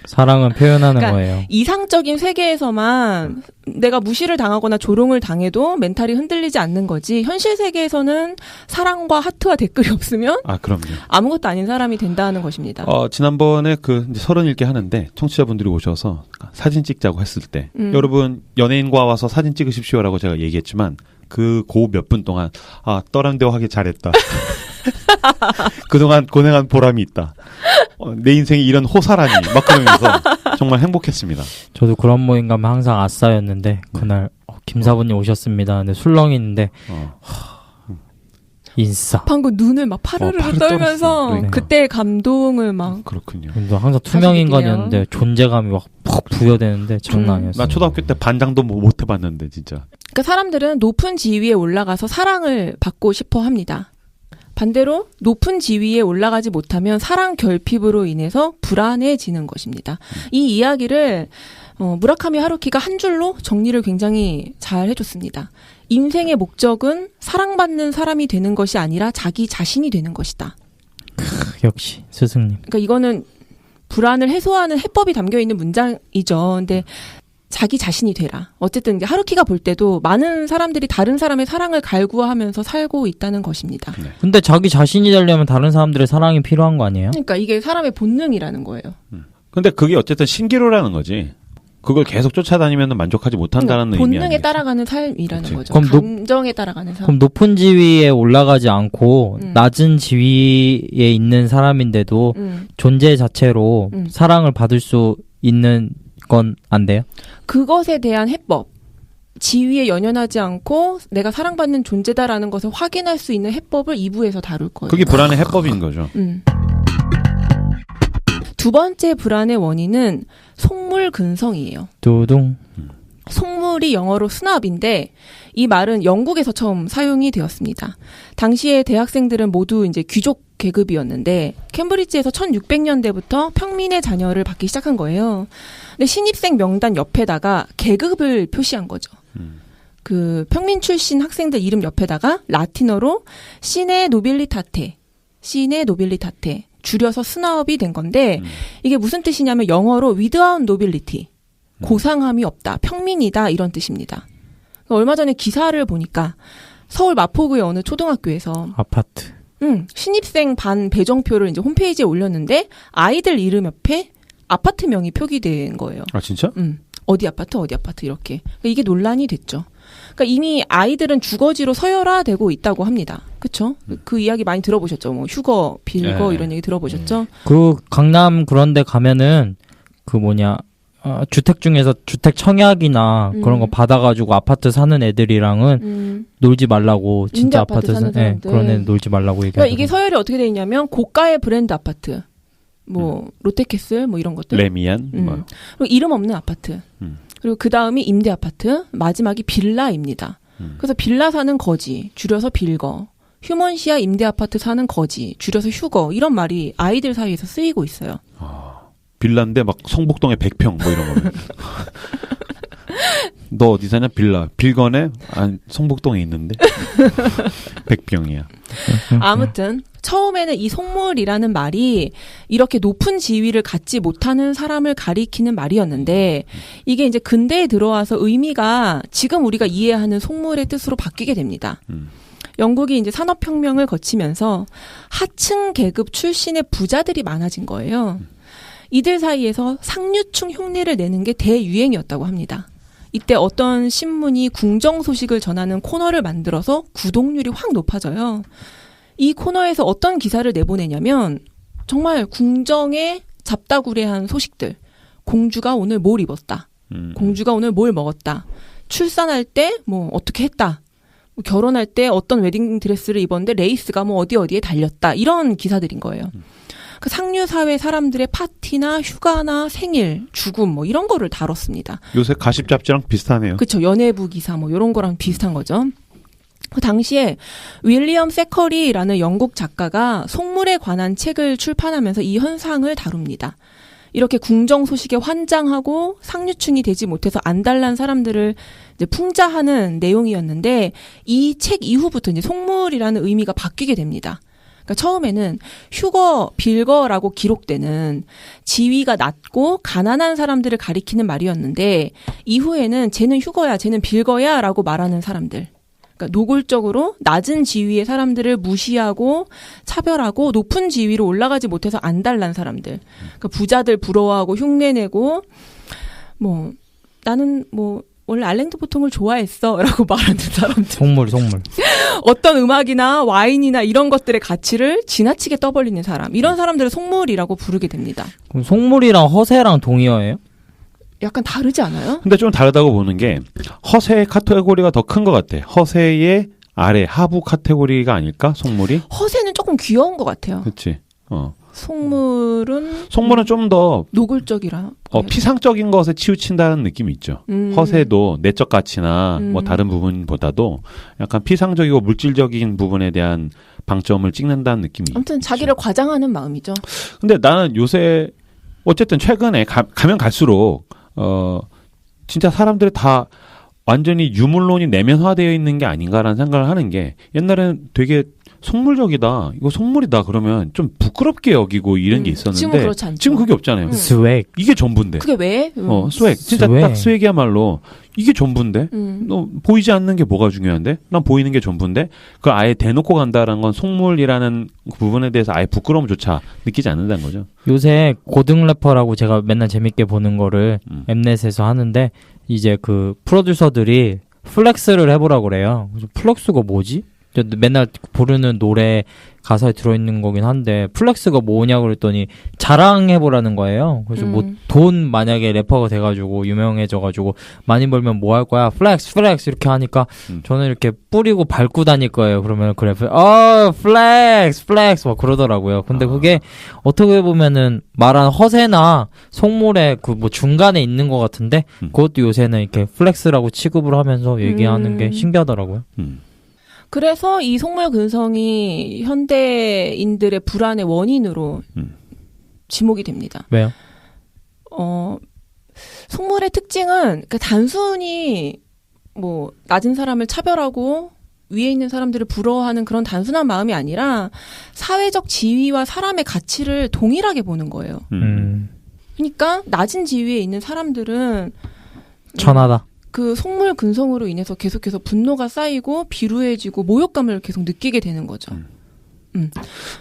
사랑은 표현하는 그러니까 거예요. 이상적인 세계에서만 내가 무시를 당하거나 조롱을 당해도 멘탈이 흔들리지 않는 거지. 현실 세계에서는 사랑과 하트와 댓글이 없으면 그럼요. 아무것도 아닌 사람이 된다는 것입니다. 지난번에 이제 31개 하는데 청취자분들이 오셔서 사진 찍자고 했을 때 여러분 연예인과 와서 사진 찍으십시오라고 제가 얘기했지만 그 몇 분 동안 떠랑 대화하기 잘했다. 그동안 고생한 보람이 있다. 내 인생에 이런 호사라니 막 그러면서 정말 행복했습니다. 저도 그런 모임 가면 항상 아싸였는데 그날 김사부님 오셨습니다. 근데 술렁이는데 인싸. 방금 눈을 막 파르르 떨면서 그러니까. 그때 감동을 막. 그렇군요. 항상 투명 인간이었는데 존재감이 막 푹 부여되는데 장난 아니었어요. 나 초등학교 때 반장도 못 해봤는데 진짜. 그러니까 사람들은 높은 지위에 올라가서 사랑을 받고 싶어 합니다. 반대로 높은 지위에 올라가지 못하면 사랑 결핍으로 인해서 불안해지는 것입니다. 이 이야기를 무라카미 하루키가 한 줄로 정리를 굉장히 잘 해줬습니다. 인생의 목적은 사랑받는 사람이 되는 것이 아니라 자기 자신이 되는 것이다. 역시 스승님. 그러니까 이거는 불안을 해소하는 해법이 담겨있는 문장이죠. 근데 자기 자신이 되라. 어쨌든 하루키가 볼 때도 많은 사람들이 다른 사람의 사랑을 갈구하면서 살고 있다는 것입니다. 네. 근데 자기 자신이 되려면 다른 사람들의 사랑이 필요한 거 아니에요? 그러니까 이게 사람의 본능이라는 거예요. 근데 그게 어쨌든 신기루라는 거지. 그걸 계속 쫓아다니면 만족하지 못한다는 의미 아니겠어요? 본능에 따라가는 삶이라는 그치. 거죠. 그럼 감정에 따라가는 삶. 그럼 높은 지위에 올라가지 않고 낮은 지위에 있는 사람인데도 존재 자체로 사랑을 받을 수 있는 건 안 돼요? 그것에 대한 해법. 지위에 연연하지 않고 내가 사랑받는 존재다라는 것을 확인할 수 있는 해법을 2부에서 다룰 거예요. 그게 불안의 해법인 거죠. 두 번째 불안의 원인은 속물근성이에요. 두둥. 속물이 영어로 스납인데 이 말은 영국에서 처음 사용이 되었습니다. 당시에 대학생들은 모두 이제 귀족 계급이었는데 캠브리지에서 1600년대부터 평민의 자녀를 받기 시작한 거예요. 근데 신입생 명단 옆에다가 계급을 표시한 거죠. 그 평민 출신 학생들 이름 옆에다가 라틴어로 시네 노빌리타테 줄여서 스나업이 된 건데 이게 무슨 뜻이냐면 영어로 without nobility 고상함이 없다, 평민이다 이런 뜻입니다. 얼마 전에 기사를 보니까 서울 마포구의 어느 초등학교에서 아파트. 신입생 반 배정표를 이제 홈페이지에 올렸는데 아이들 이름 옆에 아파트명이 표기된 거예요. 아 진짜? 어디 아파트 이렇게. 그러니까 이게 논란이 됐죠. 그러니까 이미 아이들은 주거지로 서열화되고 있다고 합니다. 그렇죠? 그 이야기 많이 들어보셨죠? 뭐 휴거, 빌거 이런 얘기 들어보셨죠? 그 강남 그런데 가면은 그 주택 중에서 주택 청약이나 그런 거 받아가지고 아파트 사는 애들이랑은 놀지 말라고 진짜 아파트 사는 그런 애는 놀지 말라고 얘기하고. 그러니까 이게 서열이 어떻게 돼 있냐면 고가의 브랜드 아파트, 뭐 롯데캐슬 뭐 이런 것들, 레미안, 뭐. 그리고 이름 없는 아파트, 그리고 그 다음이 임대 아파트, 마지막이 빌라입니다. 그래서 빌라 사는 거지, 줄여서 빌거. 휴먼시아 임대 아파트 사는 거지, 줄여서 휴거. 이런 말이 아이들 사이에서 쓰이고 있어요. 빌라인데 막 성북동에 100평 뭐 이런 거면. 너 어디 사냐? 빌라. 빌건에 성북동에 있는데 100평이야. 아무튼 처음에는 이 속물이라는 말이 이렇게 높은 지위를 갖지 못하는 사람을 가리키는 말이었는데 이게 이제 근대에 들어와서 의미가 지금 우리가 이해하는 속물의 뜻으로 바뀌게 됩니다. 영국이 이제 산업혁명을 거치면서 하층 계급 출신의 부자들이 많아진 거예요. 이들 사이에서 상류층 흉내를 내는 게 대유행이었다고 합니다. 이때 어떤 신문이 궁정 소식을 전하는 코너를 만들어서 구독률이 확 높아져요. 이 코너에서 어떤 기사를 내보내냐면 정말 궁정의 잡다구레한 소식들. 공주가 오늘 뭘 입었다. 공주가 오늘 뭘 먹었다. 출산할 때 뭐 어떻게 했다. 결혼할 때 어떤 웨딩 드레스를 입었는데 레이스가 뭐 어디에 달렸다. 이런 기사들인 거예요. 그 상류 사회 사람들의 파티나 휴가나 생일, 죽음 뭐 이런 거를 다뤘습니다. 요새 가십 잡지랑 비슷하네요. 그렇죠. 연예부 기사 뭐 이런 거랑 비슷한 거죠. 그 당시에 윌리엄 세커리라는 영국 작가가 속물에 관한 책을 출판하면서 이 현상을 다룹니다. 이렇게 궁정 소식에 환장하고 상류층이 되지 못해서 안달난 사람들을 이제 풍자하는 내용이었는데 이 책 이후부터 이제 속물이라는 의미가 바뀌게 됩니다. 그러니까 처음에는 휴거, 빌거라고 기록되는 지위가 낮고 가난한 사람들을 가리키는 말이었는데 이후에는 쟤는 휴거야, 쟤는 빌거야 라고 말하는 사람들. 그러니까 노골적으로 낮은 지위의 사람들을 무시하고 차별하고 높은 지위로 올라가지 못해서 안달난 사람들. 그러니까 부자들 부러워하고 흉내내고 뭐 나는 뭐 원래 알랭드 보통을 좋아했어 라고 말하는 사람들. 속물. 어떤 음악이나 와인이나 이런 것들의 가치를 지나치게 떠벌리는 사람. 이런 사람들을 속물이라고 부르게 됩니다. 그럼 속물이랑 허세랑 동의어예요? 약간 다르지 않아요? 근데 좀 다르다고 보는 게 허세의 카테고리가 더 큰 것 같아. 허세의 아래 하부 카테고리가 아닐까? 속물이? 허세는 조금 귀여운 것 같아요. 그렇지. 속물은 좀 더 노골적이라 피상적인 것에 치우친다는 느낌이 있죠. 허세도 내적 가치나 뭐 다른 부분보다도 약간 피상적이고 물질적인 부분에 대한 방점을 찍는다는 느낌이 아무튼 있죠. 자기를 과장하는 마음이죠. 근데 나는 요새 어쨌든 최근에 가면 갈수록 진짜 사람들이 다 완전히 유물론이 내면화되어 있는 게 아닌가라는 생각을 하는 게 옛날에는 되게 속물적이다. 이거 속물이다. 그러면 좀 부끄럽게 여기고 이런 게 있었는데 지금은 그렇지 않죠. 지금 그게 없잖아요. 스웩. 이게 전부인데. 그게 왜? 스웩. 진짜 스웩. 딱 스웩이야말로 이게 전부인데. 너 보이지 않는 게 뭐가 중요한데? 난 보이는 게 전부인데. 그걸 아예 대놓고 간다라는 건 속물이라는 부분에 대해서 아예 부끄러움조차 느끼지 않는다는 거죠. 요새 고등 래퍼라고 제가 맨날 재밌게 보는 거를 엠넷에서 하는데 이제 그 프로듀서들이 플렉스를 해보라고 그래요. 그래서 플렉스가 뭐지? 맨날 부르는 노래 가사에 들어있는 거긴 한데 플렉스가 뭐냐고 그랬더니 자랑해보라는 거예요. 그래서 뭐 돈 만약에 래퍼가 돼가지고 유명해져가지고 많이 벌면 뭐 할 거야? 플렉스 이렇게 하니까 저는 이렇게 뿌리고 밟고 다닐 거예요. 그러면 그 래퍼 플렉스 막 그러더라고요. 근데 그게 어떻게 보면은 말한 허세나 속물의 그 뭐 중간에 있는 것 같은데 그것도 요새는 이렇게 플렉스라고 취급을 하면서 얘기하는 게 신기하더라고요. 그래서 이 속물 근성이 현대인들의 불안의 원인으로 지목이 됩니다. 왜요? 속물의 특징은 그러니까 단순히 뭐 낮은 사람을 차별하고 위에 있는 사람들을 부러워하는 그런 단순한 마음이 아니라 사회적 지위와 사람의 가치를 동일하게 보는 거예요. 그러니까 낮은 지위에 있는 사람들은 천하다. 그 속물 근성으로 인해서 계속해서 분노가 쌓이고 비루해지고 모욕감을 계속 느끼게 되는 거죠.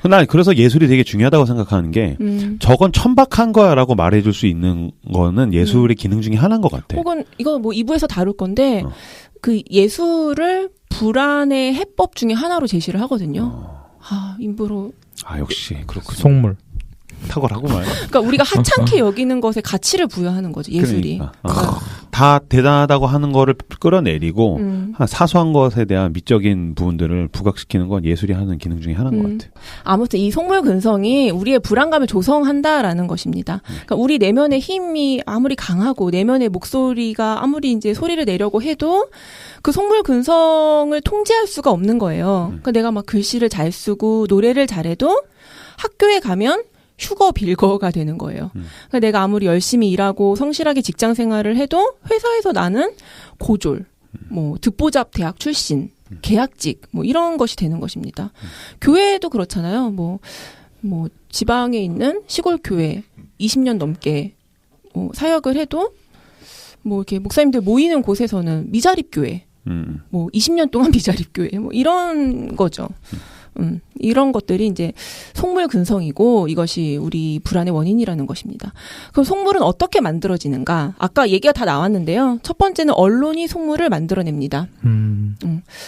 난 그래서 예술이 되게 중요하다고 생각하는 게 저건 천박한 거야라고 말해줄 수 있는 거는 예술의 기능 중에 하나인 것 같아. 혹은 이거 뭐 2부에서 다룰 건데 그 예술을 불안의 해법 중에 하나로 제시를 하거든요. 인부로. 역시 그렇군요. 속물. 탁월하구만. 그러니까 우리가 하찮게 여기는 것에 가치를 부여하는 거죠. 예술이. 그러니까. 다 대단하다고 하는 거를 끌어내리고 사소한 것에 대한 미적인 부분들을 부각시키는 건 예술이 하는 기능 중에 하나인 것 같아요. 아무튼 이 속물 근성이 우리의 불안감을 조성한다라는 것입니다. 그러니까 우리 내면의 힘이 아무리 강하고 내면의 목소리가 아무리 이제 소리를 내려고 해도 그 속물 근성을 통제할 수가 없는 거예요. 그러니까 내가 막 글씨를 잘 쓰고 노래를 잘해도 학교에 가면 휴거 빌거가 되는 거예요. 그러니까 내가 아무리 열심히 일하고 성실하게 직장 생활을 해도 회사에서 나는 고졸, 뭐 듣보잡 대학 출신, 계약직 뭐 이런 것이 되는 것입니다. 교회도 그렇잖아요. 뭐 지방에 있는 시골 교회 20년 넘게 사역을 해도 뭐 이렇게 목사님들 모이는 곳에서는 미자립 교회, 뭐 20년 동안 미자립 교회 뭐 이런 거죠. 이런 것들이 이제 속물 근성이고 이것이 우리 불안의 원인이라는 것입니다. 그럼 속물은 어떻게 만들어지는가? 아까 얘기가 다 나왔는데요. 첫 번째는 언론이 속물을 만들어냅니다.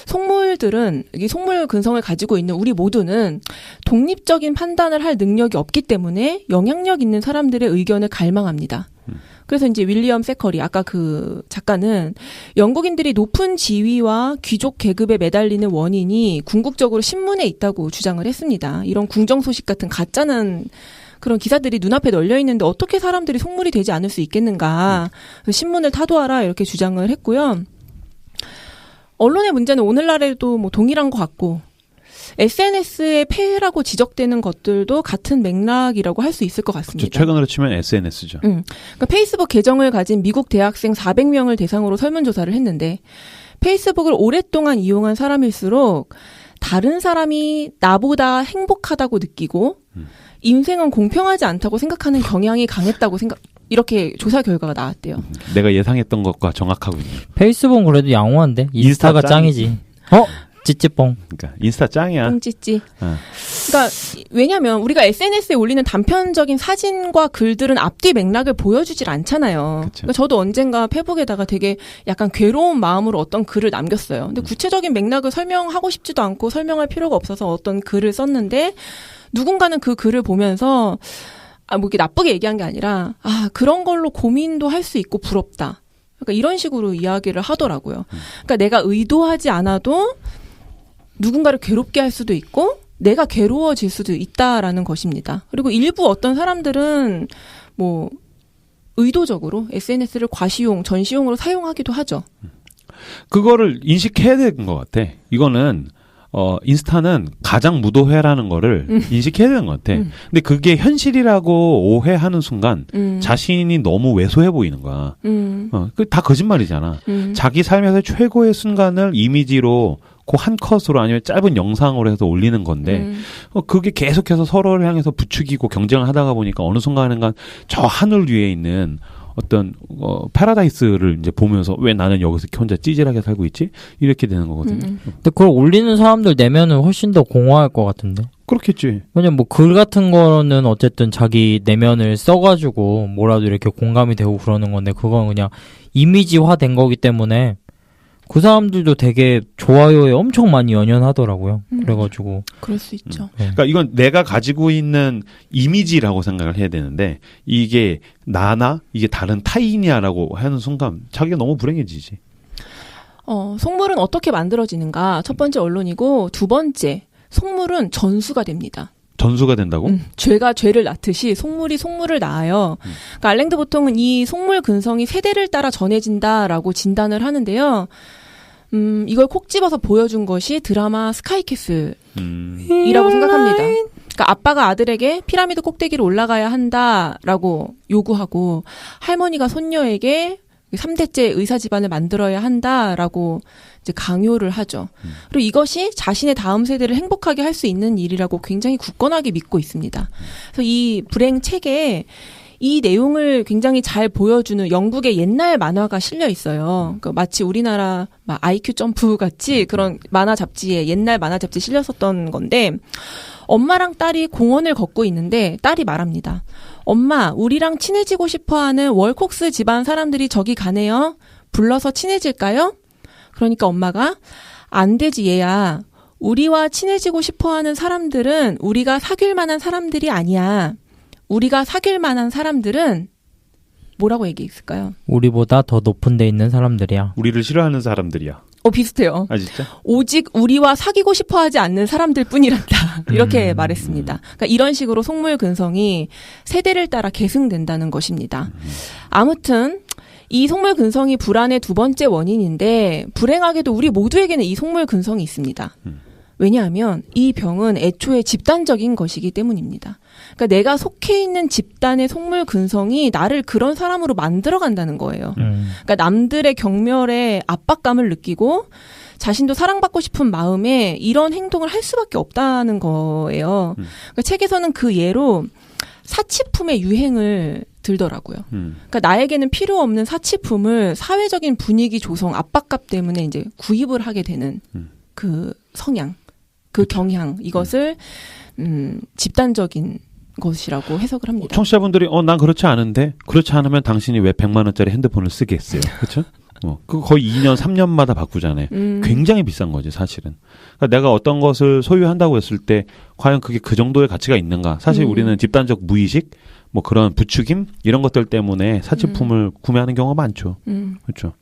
속물들은 이 속물 근성을 가지고 있는 우리 모두는 독립적인 판단을 할 능력이 없기 때문에 영향력 있는 사람들의 의견을 갈망합니다. 그래서 이제 윌리엄 세커리 아까 그 작가는 영국인들이 높은 지위와 귀족 계급에 매달리는 원인이 궁극적으로 신문에 있다고 주장을 했습니다. 이런 궁정 소식 같은 가짜는 그런 기사들이 눈앞에 널려 있는데 어떻게 사람들이 속물이 되지 않을 수 있겠는가? 신문을 타도하라 이렇게 주장을 했고요. 언론의 문제는 오늘날에도 뭐 동일한 것 같고 SNS의 폐해라고 지적되는 것들도 같은 맥락이라고 할 수 있을 것 같습니다. 그렇죠. 최근으로 치면 SNS죠. 그러니까 페이스북 계정을 가진 미국 대학생 400명을 대상으로 설문조사를 했는데 페이스북을 오랫동안 이용한 사람일수록 다른 사람이 나보다 행복하다고 느끼고 인생은 공평하지 않다고 생각하는 경향이 강했다고 이렇게 조사 결과가 나왔대요. 내가 예상했던 것과 정확하군요. 페이스북은 그래도 양호한데 인스타가 짱이지. 찌찌뽕. 그러니까 인스타 짱이야. 뽕찌찌. 그러니까 왜냐하면 우리가 SNS에 올리는 단편적인 사진과 글들은 앞뒤 맥락을 보여주질 않잖아요. 그러니까 저도 언젠가 페북에다가 되게 약간 괴로운 마음으로 어떤 글을 남겼어요. 근데 구체적인 맥락을 설명하고 싶지도 않고 설명할 필요가 없어서 어떤 글을 썼는데 누군가는 그 글을 보면서 뭐 이렇게 나쁘게 얘기한 게 아니라 그런 걸로 고민도 할 수 있고 부럽다. 그러니까 이런 식으로 이야기를 하더라고요. 그러니까 내가 의도하지 않아도 누군가를 괴롭게 할 수도 있고 내가 괴로워질 수도 있다라는 것입니다. 그리고 일부 어떤 사람들은 뭐 의도적으로 SNS를 과시용, 전시용으로 사용하기도 하죠. 그거를 인식해야 되는 것 같아. 이거는 인스타는 가장 무도회라는 거를 인식해야 되는 것 같아. 근데 그게 현실이라고 오해하는 순간 자신이 너무 왜소해 보이는 거야. 그 다 거짓말이잖아. 자기 삶에서 최고의 순간을 이미지로 그 한 컷으로 아니면 짧은 영상으로 해서 올리는 건데 그게 계속해서 서로를 향해서 부추기고 경쟁을 하다가 보니까 어느 순간인가 저 하늘 위에 있는 어떤 파라다이스를 이제 보면서 왜 나는 여기서 이렇게 혼자 찌질하게 살고 있지? 이렇게 되는 거거든요. 근데 그걸 올리는 사람들 내면은 훨씬 더 공허할 것 같은데. 그렇겠지. 왜냐면 뭐 글 같은 거는 어쨌든 자기 내면을 써가지고 뭐라도 이렇게 공감이 되고 그러는 건데 그건 그냥 이미지화된 거기 때문에 그 사람들도 되게 좋아요에 엄청 많이 연연하더라고요. 그래가지고. 그럴 수 있죠. 그러니까 이건 내가 가지고 있는 이미지라고 생각을 해야 되는데 이게 나나 이게 다른 타인이야라고 하는 순간 자기가 너무 불행해지지. 속물은 어떻게 만들어지는가? 첫 번째 언론이고 두 번째 속물은 전수가 됩니다. 전수가 된다고? 죄가 죄를 낳듯이 속물이 속물을 낳아요. 그러니까 알랭드 보통은 이 속물 근성이 세대를 따라 전해진다라고 진단을 하는데요. 이걸 콕 집어서 보여준 것이 드라마 스카이캐슬이라고 생각합니다. 그러니까 아빠가 아들에게 피라미드 꼭대기로 올라가야 한다라고 요구하고 할머니가 손녀에게 3대째 의사 집안을 만들어야 한다라고 이제 강요를 하죠. 그리고 이것이 자신의 다음 세대를 행복하게 할 수 있는 일이라고 굉장히 굳건하게 믿고 있습니다. 그래서 이 불행 책에 이 내용을 굉장히 잘 보여주는 영국의 옛날 만화가 실려 있어요. 그러니까 마치 우리나라 IQ 점프 같이 그런 만화 잡지에 옛날 만화 잡지에 실렸었던 건데 엄마랑 딸이 공원을 걷고 있는데 딸이 말합니다. 엄마, 우리랑 친해지고 싶어하는 월콕스 집안 사람들이 저기 가네요. 불러서 친해질까요? 그러니까 엄마가 안 되지 얘야. 우리와 친해지고 싶어하는 사람들은 우리가 사귈 만한 사람들이 아니야. 우리가 사귈 만한 사람들은 뭐라고 얘기했을까요? 우리보다 더 높은 데 있는 사람들이야. 우리를 싫어하는 사람들이야. 비슷해요. 아 진짜? 오직 우리와 사귀고 싶어하지 않는 사람들 뿐이란다. 이렇게 말했습니다. 그러니까 이런 식으로 속물근성이 세대를 따라 계승된다는 것입니다. 아무튼 이 속물근성이 불안의 두 번째 원인인데 불행하게도 우리 모두에게는 이 속물근성이 있습니다. 왜냐하면 이 병은 애초에 집단적인 것이기 때문입니다. 그러니까 내가 속해 있는 집단의 속물근성이 나를 그런 사람으로 만들어간다는 거예요. 그러니까 남들의 경멸에 압박감을 느끼고 자신도 사랑받고 싶은 마음에 이런 행동을 할 수밖에 없다는 거예요. 그러니까 책에서는 그 예로 사치품의 유행을 들더라고요. 그러니까 나에게는 필요 없는 사치품을 사회적인 분위기 조성, 압박감 때문에 이제 구입을 하게 되는 그 성향, 그 경향, 이것을 집단적인 것이라고 해석을 합니다. 청취자분들이 난 그렇지 않은데 그렇지 않으면 당신이 왜 100만 원짜리 핸드폰을 쓰겠어요. 그렇죠? 그 거의 2년, 3년마다 바꾸잖아요. 굉장히 비싼 거지 사실은. 그러니까 내가 어떤 것을 소유한다고 했을 때 과연 그게 그 정도의 가치가 있는가? 사실 우리는 집단적 무의식, 뭐 그런 부추김 이런 것들 때문에 사치품을 구매하는 경우가 많죠. 그렇죠.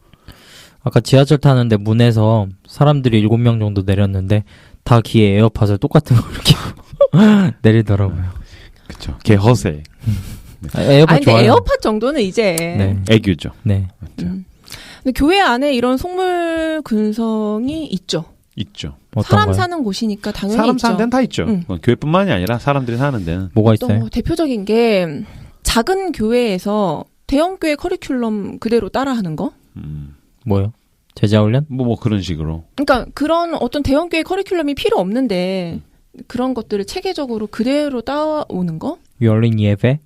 아까 지하철 타는데 문에서 사람들이 7명 정도 내렸는데 다 귀에 에어팟을 똑같은 걸 이렇게 내리더라고요. 그렇죠. 개 허세. 에어팟 아니, 좋아요. 근데 에어팟 정도는 이제 네. 애교죠. 네. 그렇죠. 근데 교회 안에 이런 속물근성이 있죠. 있죠. 사람 어떤가요? 사는 곳이니까 당연히 사람 있죠. 사는 데는 다 있죠. 교회뿐만이 아니라 사람들이 사는 데는. 뭐가 있어요? 대표적인 게 작은 교회에서 대형 교회 커리큘럼 그대로 따라하는 거? 뭐요? 제자훈련? 뭐 그런 식으로. 그러니까 그런 어떤 대형 교회 커리큘럼이 필요 없는데 그런 것들을 체계적으로 그대로 따오는 거? 열린 예배?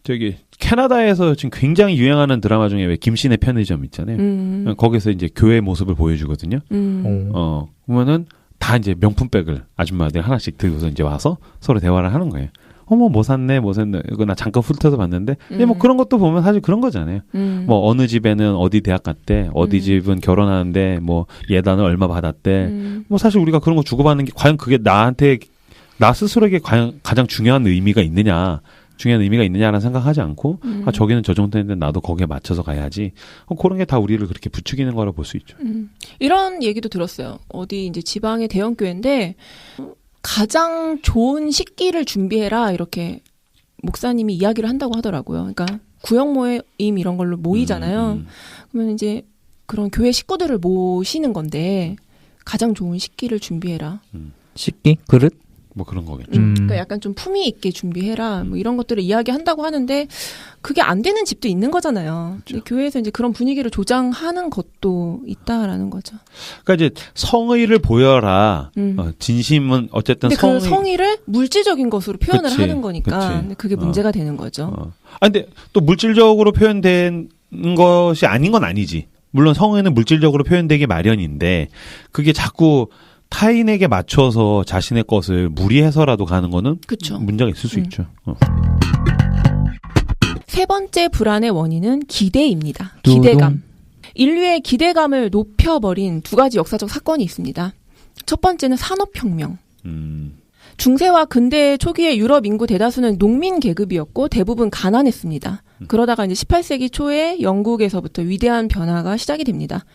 저기 캐나다에서 지금 굉장히 유행하는 드라마 중에 왜 김씨네 편의점 있잖아요. 거기서 이제 교회 모습을 보여주거든요. 그러면은 다 이제 명품백을 아줌마들이 하나씩 들고서 이제 와서 서로 대화를 하는 거예요. 뭐 샀네. 이거 나 잠깐 훑어서 봤는데. 근데 뭐 그런 것도 보면 사실 그런 거잖아요. 뭐 어느 집에는 어디 대학 갔대. 어디 집은 결혼하는데 뭐 예단을 얼마 받았대. 뭐 사실 우리가 그런 거 주고받는 게 과연 그게 나 스스로에게 과연 가장 중요한 의미가 있느냐라는 생각하지 않고 저기는 저 정도인데 나도 거기에 맞춰서 가야지. 그런 게 다 우리를 그렇게 부추기는 거라 볼 수 있죠. 이런 얘기도 들었어요. 어디 이제 지방의 대형 교회인데 가장 좋은 식기를 준비해라 이렇게 목사님이 이야기를 한다고 하더라고요. 그러니까 구역 모임 이런 걸로 모이잖아요. 그러면 이제 그런 교회 식구들을 모시는 건데 가장 좋은 식기를 준비해라. 식기? 그릇? 뭐 그런 거겠죠. 그러니까 약간 좀 품위 있게 준비해라. 뭐 이런 것들을 이야기한다고 하는데 그게 안 되는 집도 있는 거잖아요. 그렇죠. 교회에서 이제 그런 분위기를 조장하는 것도 있다라는 거죠. 그러니까 이제 성의를 보여라. 진심은 어쨌든 근데 그 성의를 물질적인 것으로 표현을 그치, 하는 거니까 그치. 근데 그게 문제가 되는 거죠. 근데 또 물질적으로 표현된 것이 아닌 건 아니지. 물론 성의는 물질적으로 표현되기 마련인데 그게 자꾸 타인에게 맞춰서 자신의 것을 무리해서라도 가는 거는 그쵸. 문제가 있을 수 있죠. 세 번째 불안의 원인은 기대입니다. 두둥. 기대감. 인류의 기대감을 높여버린 두 가지 역사적 사건이 있습니다. 첫 번째는 산업혁명. 중세와 근대 초기의 유럽 인구 대다수는 농민 계급이었고 대부분 가난했습니다. 그러다가 이제 18세기 초에 영국에서부터 위대한 변화가 시작이 됩니다.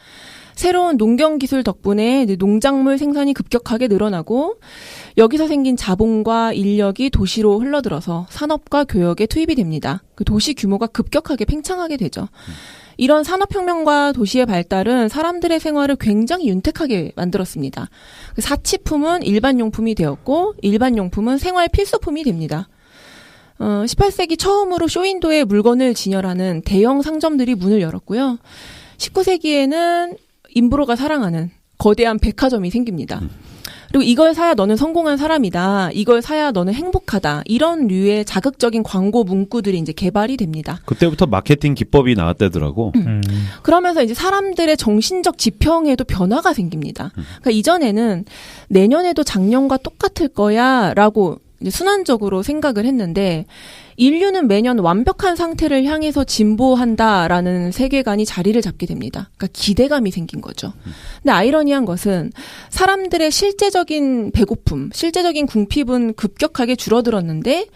새로운 농경 기술 덕분에 농작물 생산이 급격하게 늘어나고 여기서 생긴 자본과 인력이 도시로 흘러들어서 산업과 교역에 투입이 됩니다. 그 도시 규모가 급격하게 팽창하게 되죠. 이런 산업혁명과 도시의 발달은 사람들의 생활을 굉장히 윤택하게 만들었습니다. 그 사치품은 일반용품이 되었고 일반용품은 생활 필수품이 됩니다. 18세기 처음으로 쇼윈도에 물건을 진열하는 대형 상점들이 문을 열었고요. 19세기에는 인브로가 사랑하는 거대한 백화점이 생깁니다. 그리고 이걸 사야 너는 성공한 사람이다. 이걸 사야 너는 행복하다. 이런 류의 자극적인 광고 문구들이 이제 개발이 됩니다. 그때부터 마케팅 기법이 나왔다더라고. 그러면서 이제 사람들의 정신적 지평에도 변화가 생깁니다. 그러니까 이전에는 내년에도 작년과 똑같을 거야라고 이제 순환적으로 생각을 했는데 인류는 매년 완벽한 상태를 향해서 진보한다라는 세계관이 자리를 잡게 됩니다. 그러니까 기대감이 생긴 거죠. 근데 아이러니한 것은 사람들의 실제적인 배고픔, 실제적인 궁핍은 급격하게 줄어들었는데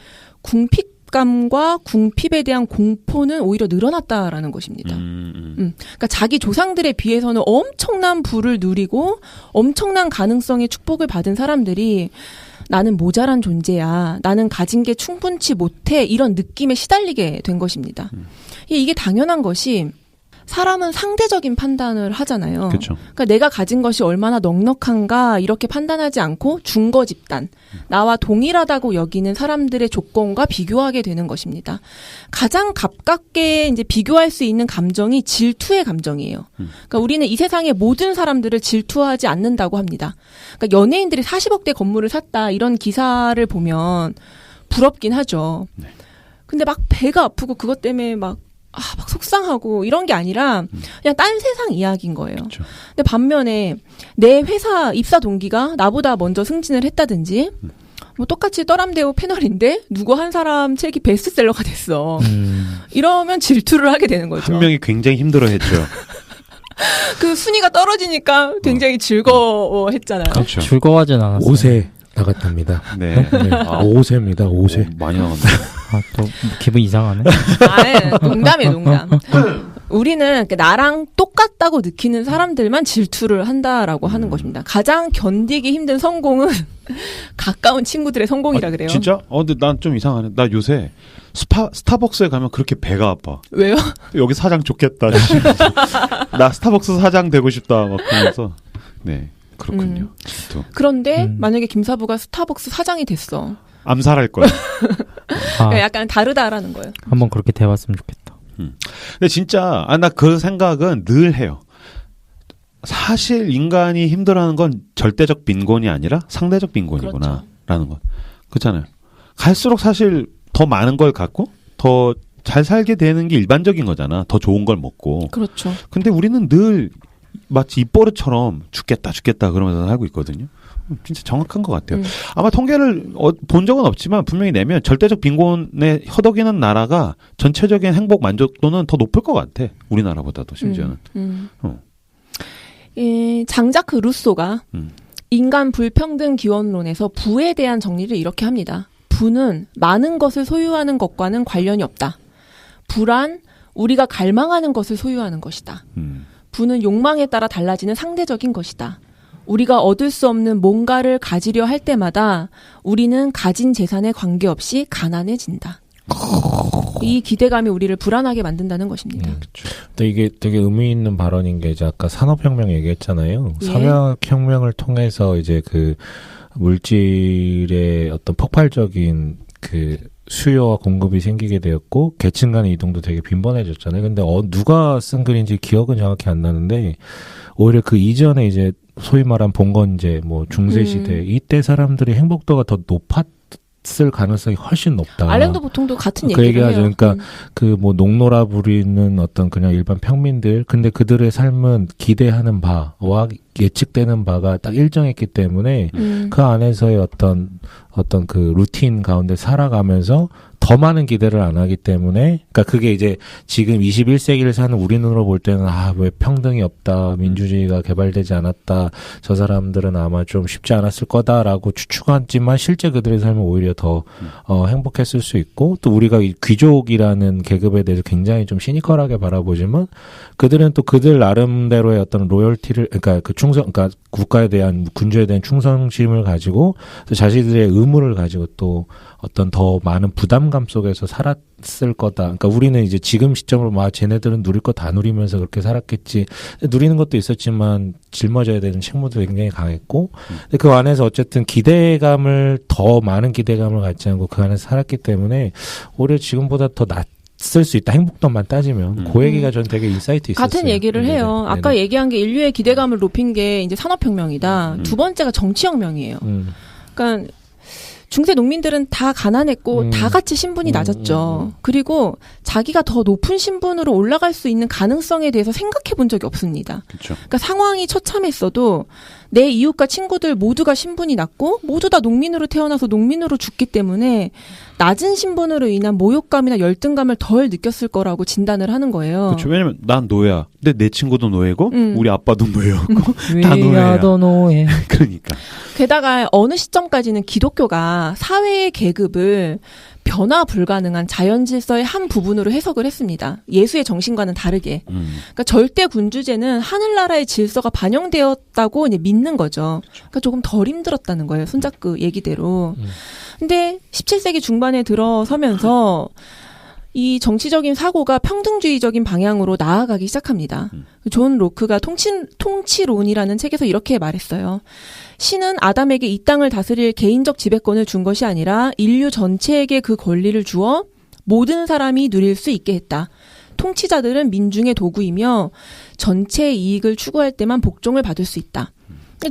궁핍감과 궁핍에 대한 공포는 오히려 늘어났다라는 것입니다. 그러니까 자기 조상들에 비해서는 엄청난 부를 누리고 엄청난 가능성의 축복을 받은 사람들이 나는 모자란 존재야. 나는 가진 게 충분치 못해. 이런 느낌에 시달리게 된 것입니다. 이게 당연한 것이 사람은 상대적인 판단을 하잖아요. 그쵸. 그러니까 내가 가진 것이 얼마나 넉넉한가 이렇게 판단하지 않고 중거 집단, 나와 동일하다고 여기는 사람들의 조건과 비교하게 되는 것입니다. 가장 가깝게 이제 비교할 수 있는 감정이 질투의 감정이에요. 그러니까 우리는 이 세상의 모든 사람들을 질투하지 않는다고 합니다. 그러니까 연예인들이 40억대 건물을 샀다 이런 기사를 보면 부럽긴 하죠. 근데 막 배가 아프고 그것 때문에 막 속상하고 이런 게 아니라 그냥 딴 세상 이야기인 거예요. 그렇죠. 근데 반면에 내 회사 입사 동기가 나보다 먼저 승진을 했다든지 뭐 똑같이 떠람대오 패널인데 누구 한 사람 책이 베스트셀러가 됐어. 이러면 질투를 하게 되는 거죠. 한 명이 굉장히 힘들어했죠. 그 순위가 떨어지니까 굉장히 즐거워했잖아요. 그렇죠. 즐거워하진 않았어요. 5세 나갔답니다. 네. 네. 5세입니다. 5세. 많이 나갔네. 또 기분 이상하네. 농담이에요, 농담. 우리는 나랑 똑같다고 느끼는 사람들만 질투를 한다라고 하는 것입니다. 가장 견디기 힘든 성공은 가까운 친구들의 성공이라 그래요. 진짜? 근데 난 좀 이상하네. 나 요새 스타벅스에 가면 그렇게 배가 아파. 왜요? 여기 사장 좋겠다. 나 스타벅스 사장 되고 싶다. 막 그러면서. 네. 그렇군요. 그런데 만약에 김사부가 스타벅스 사장이 됐어. 암살할 거야. 그러니까 약간 다르다라는 거예요. 한번 그렇게 돼봤으면 좋겠다. 근데 진짜 나 그 생각은 늘 해요. 사실 인간이 힘들어하는 건 절대적 빈곤이 아니라 상대적 빈곤이구나. 라는 거. 그렇잖아요. 갈수록 사실 더 많은 걸 갖고 더 잘 살게 되는 게 일반적인 거잖아. 더 좋은 걸 먹고. 그렇죠. 근데 우리는 늘 마치 입버릇처럼 죽겠다 그러면서 살고 있거든요. 진짜 정확한 것 같아요. 아마 통계를 본 적은 없지만 분명히 내면 절대적 빈곤에 허덕이는 나라가 전체적인 행복 만족도는 더 높을 것 같아. 우리나라보다도 심지어는. 장자크 루소가 인간 불평등 기원론에서 부에 대한 정리를 이렇게 합니다. 부는 많은 것을 소유하는 것과는 관련이 없다. 부란 우리가 갈망하는 것을 소유하는 것이다. 부는 욕망에 따라 달라지는 상대적인 것이다. 우리가 얻을 수 없는 뭔가를 가지려 할 때마다 우리는 가진 재산에 관계없이 가난해진다. 이 기대감이 우리를 불안하게 만든다는 것입니다. 근데 이게 되게 의미 있는 발언인 게 이제 아까 산업혁명 얘기했잖아요. 예. 산업혁명을 통해서 이제 그 물질의 어떤 폭발적인 그 수요와 공급이 생기게 되었고 계층 간의 이동도 되게 빈번해졌잖아요. 근데 누가 쓴 글인지 기억은 정확히 안 나는데 오히려 그 이전에 이제 소위 말한 봉건제, 뭐 중세시대 이때 사람들이 행복도가 더 높았을 가능성이 훨씬 높다. 알랭도 보통도 같은 그 얘기를 얘기하죠. 해요. 그러니까 그 뭐 농노라 부리는 어떤 그냥 일반 평민들, 근데 그들의 삶은 기대하는 바와 예측되는 바가 딱 일정했기 때문에 그 안에서의 어떤 그 루틴 가운데 살아가면서 더 많은 기대를 안 하기 때문에, 그러니까 그게 이제 지금 21세기를 사는 우리 눈으로 볼 때는 왜 평등이 없다, 민주주의가 개발되지 않았다, 저 사람들은 아마 좀 쉽지 않았을 거다라고 추측하지만 실제 그들의 삶은 오히려 더 행복했을 수 있고, 또 우리가 이 귀족이라는 계급에 대해서 굉장히 좀 시니컬하게 바라보지만 그들은 또 그들 나름대로의 어떤 로열티를, 그러니까 그러니까 국가에 대한, 군주에 대한 충성심을 가지고 또 자신들의 의무를 가지고 또 어떤 더 많은 부담감 속에서 살았을 거다. 그러니까 우리는 이제 지금 시점으로 쟤네들은 누릴 거 다 누리면서 그렇게 살았겠지. 누리는 것도 있었지만 짊어져야 되는 책무도 굉장히 강했고, 근데 그 안에서 어쨌든 더 많은 기대감을 갖지 않고 그 안에서 살았기 때문에 오히려 지금보다 더 쓸 수 있다. 행복도만 따지면. 그 얘기가 전 되게 인사이트 있었어요. 같은 얘기를 해요. 네네. 아까 얘기한 게 인류의 기대감을 높인 게 이제 산업혁명이다. 두 번째가 정치혁명이에요. 그러니까 중세 농민들은 다 가난했고 다 같이 신분이 낮았죠. 그리고 자기가 더 높은 신분으로 올라갈 수 있는 가능성에 대해서 생각해 본 적이 없습니다. 그쵸. 그러니까 상황이 처참했어도 내 이웃과 친구들 모두가 신분이 낮고 모두 다 농민으로 태어나서 농민으로 죽기 때문에 낮은 신분으로 인한 모욕감이나 열등감을 덜 느꼈을 거라고 진단을 하는 거예요. 그렇죠. 왜냐면 난 노예야. 근데 내 친구도 노예고 우리 아빠도 노예였고 다 노예야. 위아더 노예. 그러니까. 게다가 어느 시점까지는 기독교가 사회의 계급을 변화 불가능한 자연 질서의 한 부분으로 해석을 했습니다. 예수의 정신과는 다르게. 그러니까 절대 군주제는 하늘나라의 질서가 반영되었다고 이제 믿는 거죠. 그러니까 조금 덜 힘들었다는 거예요. 손잡고 얘기대로. 근데 17세기 중반에 들어서면서 이 정치적인 사고가 평등주의적인 방향으로 나아가기 시작합니다. 존 로크가 통치론이라는 책에서 이렇게 말했어요. 신은 아담에게 이 땅을 다스릴 개인적 지배권을 준 것이 아니라 인류 전체에게 그 권리를 주어 모든 사람이 누릴 수 있게 했다. 통치자들은 민중의 도구이며 전체의 이익을 추구할 때만 복종을 받을 수 있다.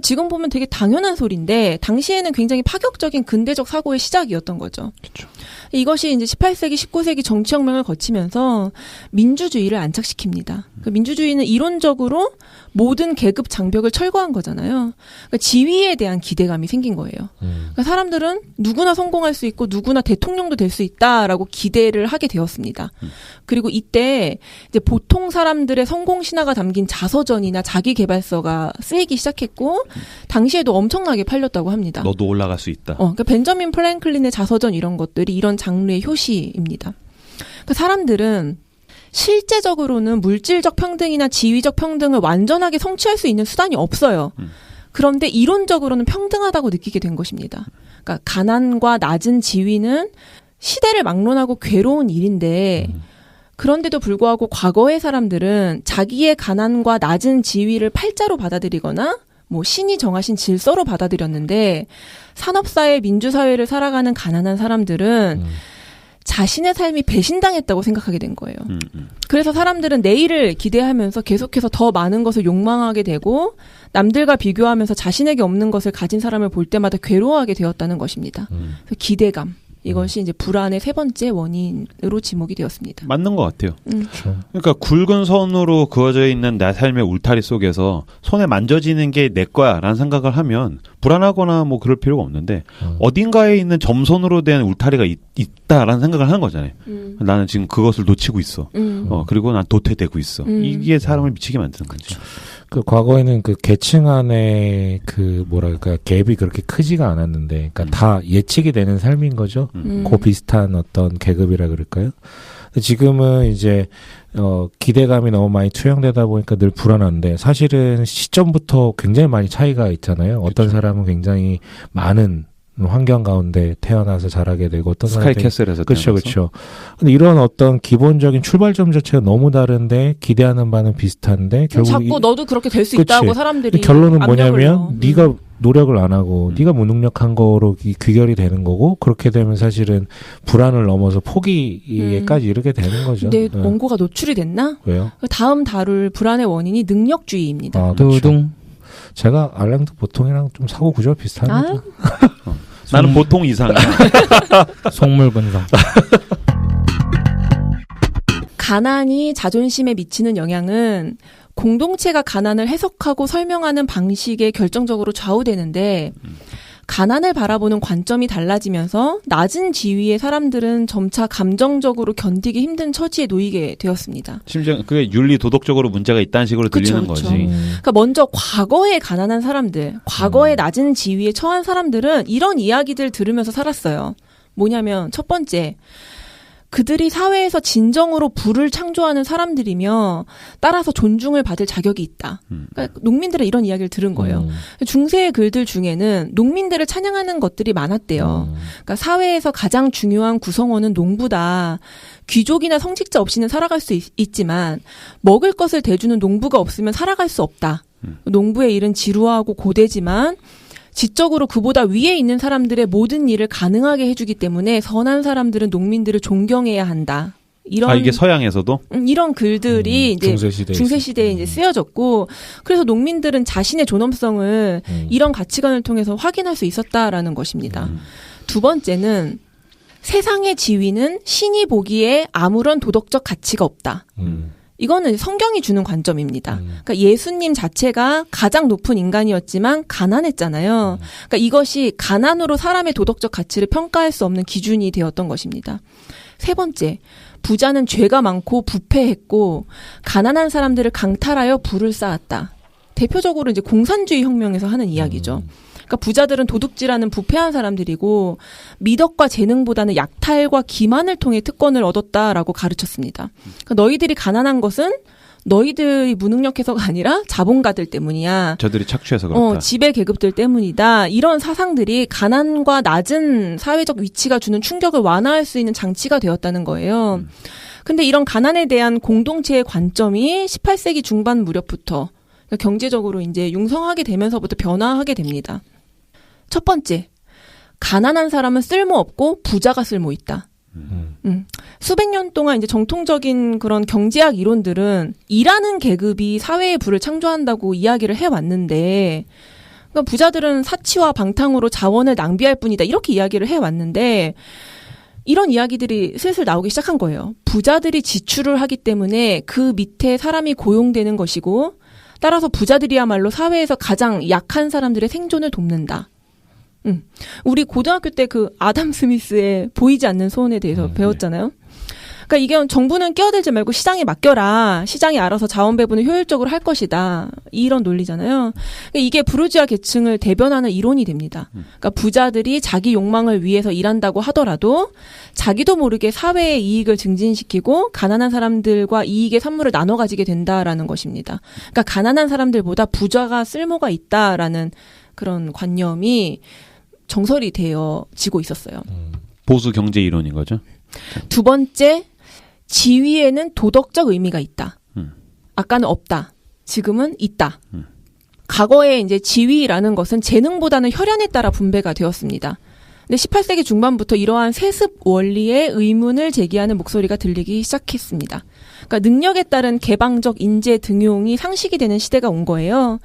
지금 보면 되게 당연한 소리인데 당시에는 굉장히 파격적인 근대적 사고의 시작이었던 거죠. 그렇죠. 이것이 이제 18세기, 19세기 정치혁명을 거치면서 민주주의를 안착시킵니다. 그 민주주의는 이론적으로 모든 계급 장벽을 철거한 거잖아요. 그러니까 지위에 대한 기대감이 생긴 거예요. 그러니까 사람들은 누구나 성공할 수 있고 누구나 대통령도 될 수 있다라고 기대를 하게 되었습니다. 그리고 이때 이제 보통 사람들의 성공 신화가 담긴 자서전이나 자기개발서가 쓰이기 시작했고 당시에도 엄청나게 팔렸다고 합니다. 너도 올라갈 수 있다. 그러니까 벤저민 프랭클린의 자서전 이런 것들이 이런 장르의 효시입니다. 그러니까 사람들은 실제적으로는 물질적 평등이나 지위적 평등을 완전하게 성취할 수 있는 수단이 없어요. 그런데 이론적으로는 평등하다고 느끼게 된 것입니다. 그러니까 가난과 낮은 지위는 시대를 막론하고 괴로운 일인데 그런데도 불구하고 과거의 사람들은 자기의 가난과 낮은 지위를 팔자로 받아들이거나 뭐 신이 정하신 질서로 받아들였는데 산업사회, 민주사회를 살아가는 가난한 사람들은 자신의 삶이 배신당했다고 생각하게 된 거예요. 그래서 사람들은 내일을 기대하면서 계속해서 더 많은 것을 욕망하게 되고 남들과 비교하면서 자신에게 없는 것을 가진 사람을 볼 때마다 괴로워하게 되었다는 것입니다. 그래서 기대감. 이것이 이제 불안의 세 번째 원인으로 지목이 되었습니다. 맞는 것 같아요. 그러니까 굵은 선으로 그어져 있는 내 삶의 울타리 속에서 손에 만져지는 게 내 거야라는 생각을 하면 불안하거나 뭐 그럴 필요가 없는데 어딘가에 있는 점선으로 된 울타리가 있다라는 생각을 하는 거잖아요. 나는 지금 그것을 놓치고 있어. 그리고 난 도태되고 있어. 이게 사람을 미치게 만드는 거죠. 그 과거에는 그 계층 안에 그 뭐랄까 갭이 그렇게 크지가 않았는데, 그러니까 다 예측이 되는 삶인 거죠. 그 비슷한 어떤 계급이라 그럴까요? 지금은 이제 기대감이 너무 많이 투영되다 보니까 늘 불안한데 사실은 시점부터 굉장히 많이 차이가 있잖아요. 어떤 그렇죠. 사람은 굉장히 많은 환경 가운데 태어나서 자라게 되고 어떤 스카이캐슬에서 그렇죠, 그렇죠. 근데 이런 어떤 기본적인 출발점 자체가 너무 다른데 기대하는 바는 비슷한데 결국 자꾸 너도 그렇게 될 수 있다고 사람들이 결론은 뭐냐면 네가 노력을 안 하고 네가 무능력한 거로 귀결이 되는 거고 그렇게 되면 사실은 불안을 넘어서 포기에까지 이르게 되는 거죠. 근데 원고가 노출이 됐나? 왜요? 다음 다룰 불안의 원인이 능력주의입니다. 아, 두둥. 제가 알랑드 보통이랑 좀 사고 구조가 비슷합니다. 나는 보통 이상이야. 속물 분석. 가난이 자존심에 미치는 영향은 공동체가 가난을 해석하고 설명하는 방식에 결정적으로 좌우되는데 가난을 바라보는 관점이 달라지면서 낮은 지위의 사람들은 점차 감정적으로 견디기 힘든 처지에 놓이게 되었습니다. 심지어 그게 윤리 도덕적으로 문제가 있다는 식으로 들리는 그쵸. 거지. 그러니까 먼저 과거에 가난한 사람들, 과거에 낮은 지위에 처한 사람들은 이런 이야기들 들으면서 살았어요. 뭐냐면 첫 번째, 그들이 사회에서 진정으로 부를 창조하는 사람들이며 따라서 존중을 받을 자격이 있다. 그러니까 농민들의 이런 이야기를 들은 거예요. 중세의 글들 중에는 농민들을 찬양하는 것들이 많았대요. 그러니까 사회에서 가장 중요한 구성원은 농부다. 귀족이나 성직자 없이는 살아갈 수 있지만 먹을 것을 대주는 농부가 없으면 살아갈 수 없다. 농부의 일은 지루하고 고되지만 지적으로 그보다 위에 있는 사람들의 모든 일을 가능하게 해주기 때문에 선한 사람들은 농민들을 존경해야 한다. 이런 이게 서양에서도 이런 글들이 이제 중세 시대에 이제 쓰여졌고 그래서 농민들은 자신의 존엄성을 이런 가치관을 통해서 확인할 수 있었다라는 것입니다. 두 번째는 세상의 지위는 신이 보기에 아무런 도덕적 가치가 없다. 이거는 성경이 주는 관점입니다. 그러니까 예수님 자체가 가장 높은 인간이었지만 가난했잖아요. 그러니까 이것이 가난으로 사람의 도덕적 가치를 평가할 수 없는 기준이 되었던 것입니다. 세 번째, 부자는 죄가 많고 부패했고 가난한 사람들을 강탈하여 부를 쌓았다. 대표적으로 이제 공산주의 혁명에서 하는 이야기죠. 그러니까 부자들은 도둑질하는 부패한 사람들이고 미덕과 재능보다는 약탈과 기만을 통해 특권을 얻었다라고 가르쳤습니다. 그러니까 너희들이 가난한 것은 너희들이 무능력해서가 아니라 자본가들 때문이야. 저들이 착취해서 그렇다. 지배 계급들 때문이다. 이런 사상들이 가난과 낮은 사회적 위치가 주는 충격을 완화할 수 있는 장치가 되었다는 거예요. 근데 이런 가난에 대한 공동체의 관점이 18세기 중반 무렵부터 그러니까 경제적으로 이제 융성하게 되면서부터 변화하게 됩니다. 첫 번째, 가난한 사람은 쓸모없고 부자가 쓸모있다. 수백 년 동안 이제 정통적인 그런 경제학 이론들은 일하는 계급이 사회의 부를 창조한다고 이야기를 해왔는데, 그러니까 부자들은 사치와 방탕으로 자원을 낭비할 뿐이다. 이렇게 이야기를 해왔는데, 이런 이야기들이 슬슬 나오기 시작한 거예요. 부자들이 지출을 하기 때문에 그 밑에 사람이 고용되는 것이고, 따라서 부자들이야말로 사회에서 가장 약한 사람들의 생존을 돕는다. 우리 고등학교 때 그 아담 스미스의 보이지 않는 소원에 대해서 배웠잖아요. 그러니까 이게 정부는 끼어들지 말고 시장에 맡겨라. 시장이 알아서 자원 배분을 효율적으로 할 것이다. 이런 논리잖아요. 그러니까 이게 부르주아 계층을 대변하는 이론이 됩니다. 그러니까 부자들이 자기 욕망을 위해서 일한다고 하더라도 자기도 모르게 사회의 이익을 증진시키고 가난한 사람들과 이익의 산물을 나눠 가지게 된다라는 것입니다. 그러니까 가난한 사람들보다 부자가 쓸모가 있다라는 그런 관념이 정설이 되어지고 있었어요. 보수 경제 이론인 거죠. 두 번째, 지위에는 도덕적 의미가 있다. 아까는 없다. 지금은 있다. 과거에 이제 지위라는 것은 재능보다는 혈연에 따라 분배가 되었습니다. 근데 18세기 중반부터 이러한 세습 원리에 의문을 제기하는 목소리가 들리기 시작했습니다. 그러니까 능력에 따른 개방적 인재 등용이 상식이 되는 시대가 온 거예요.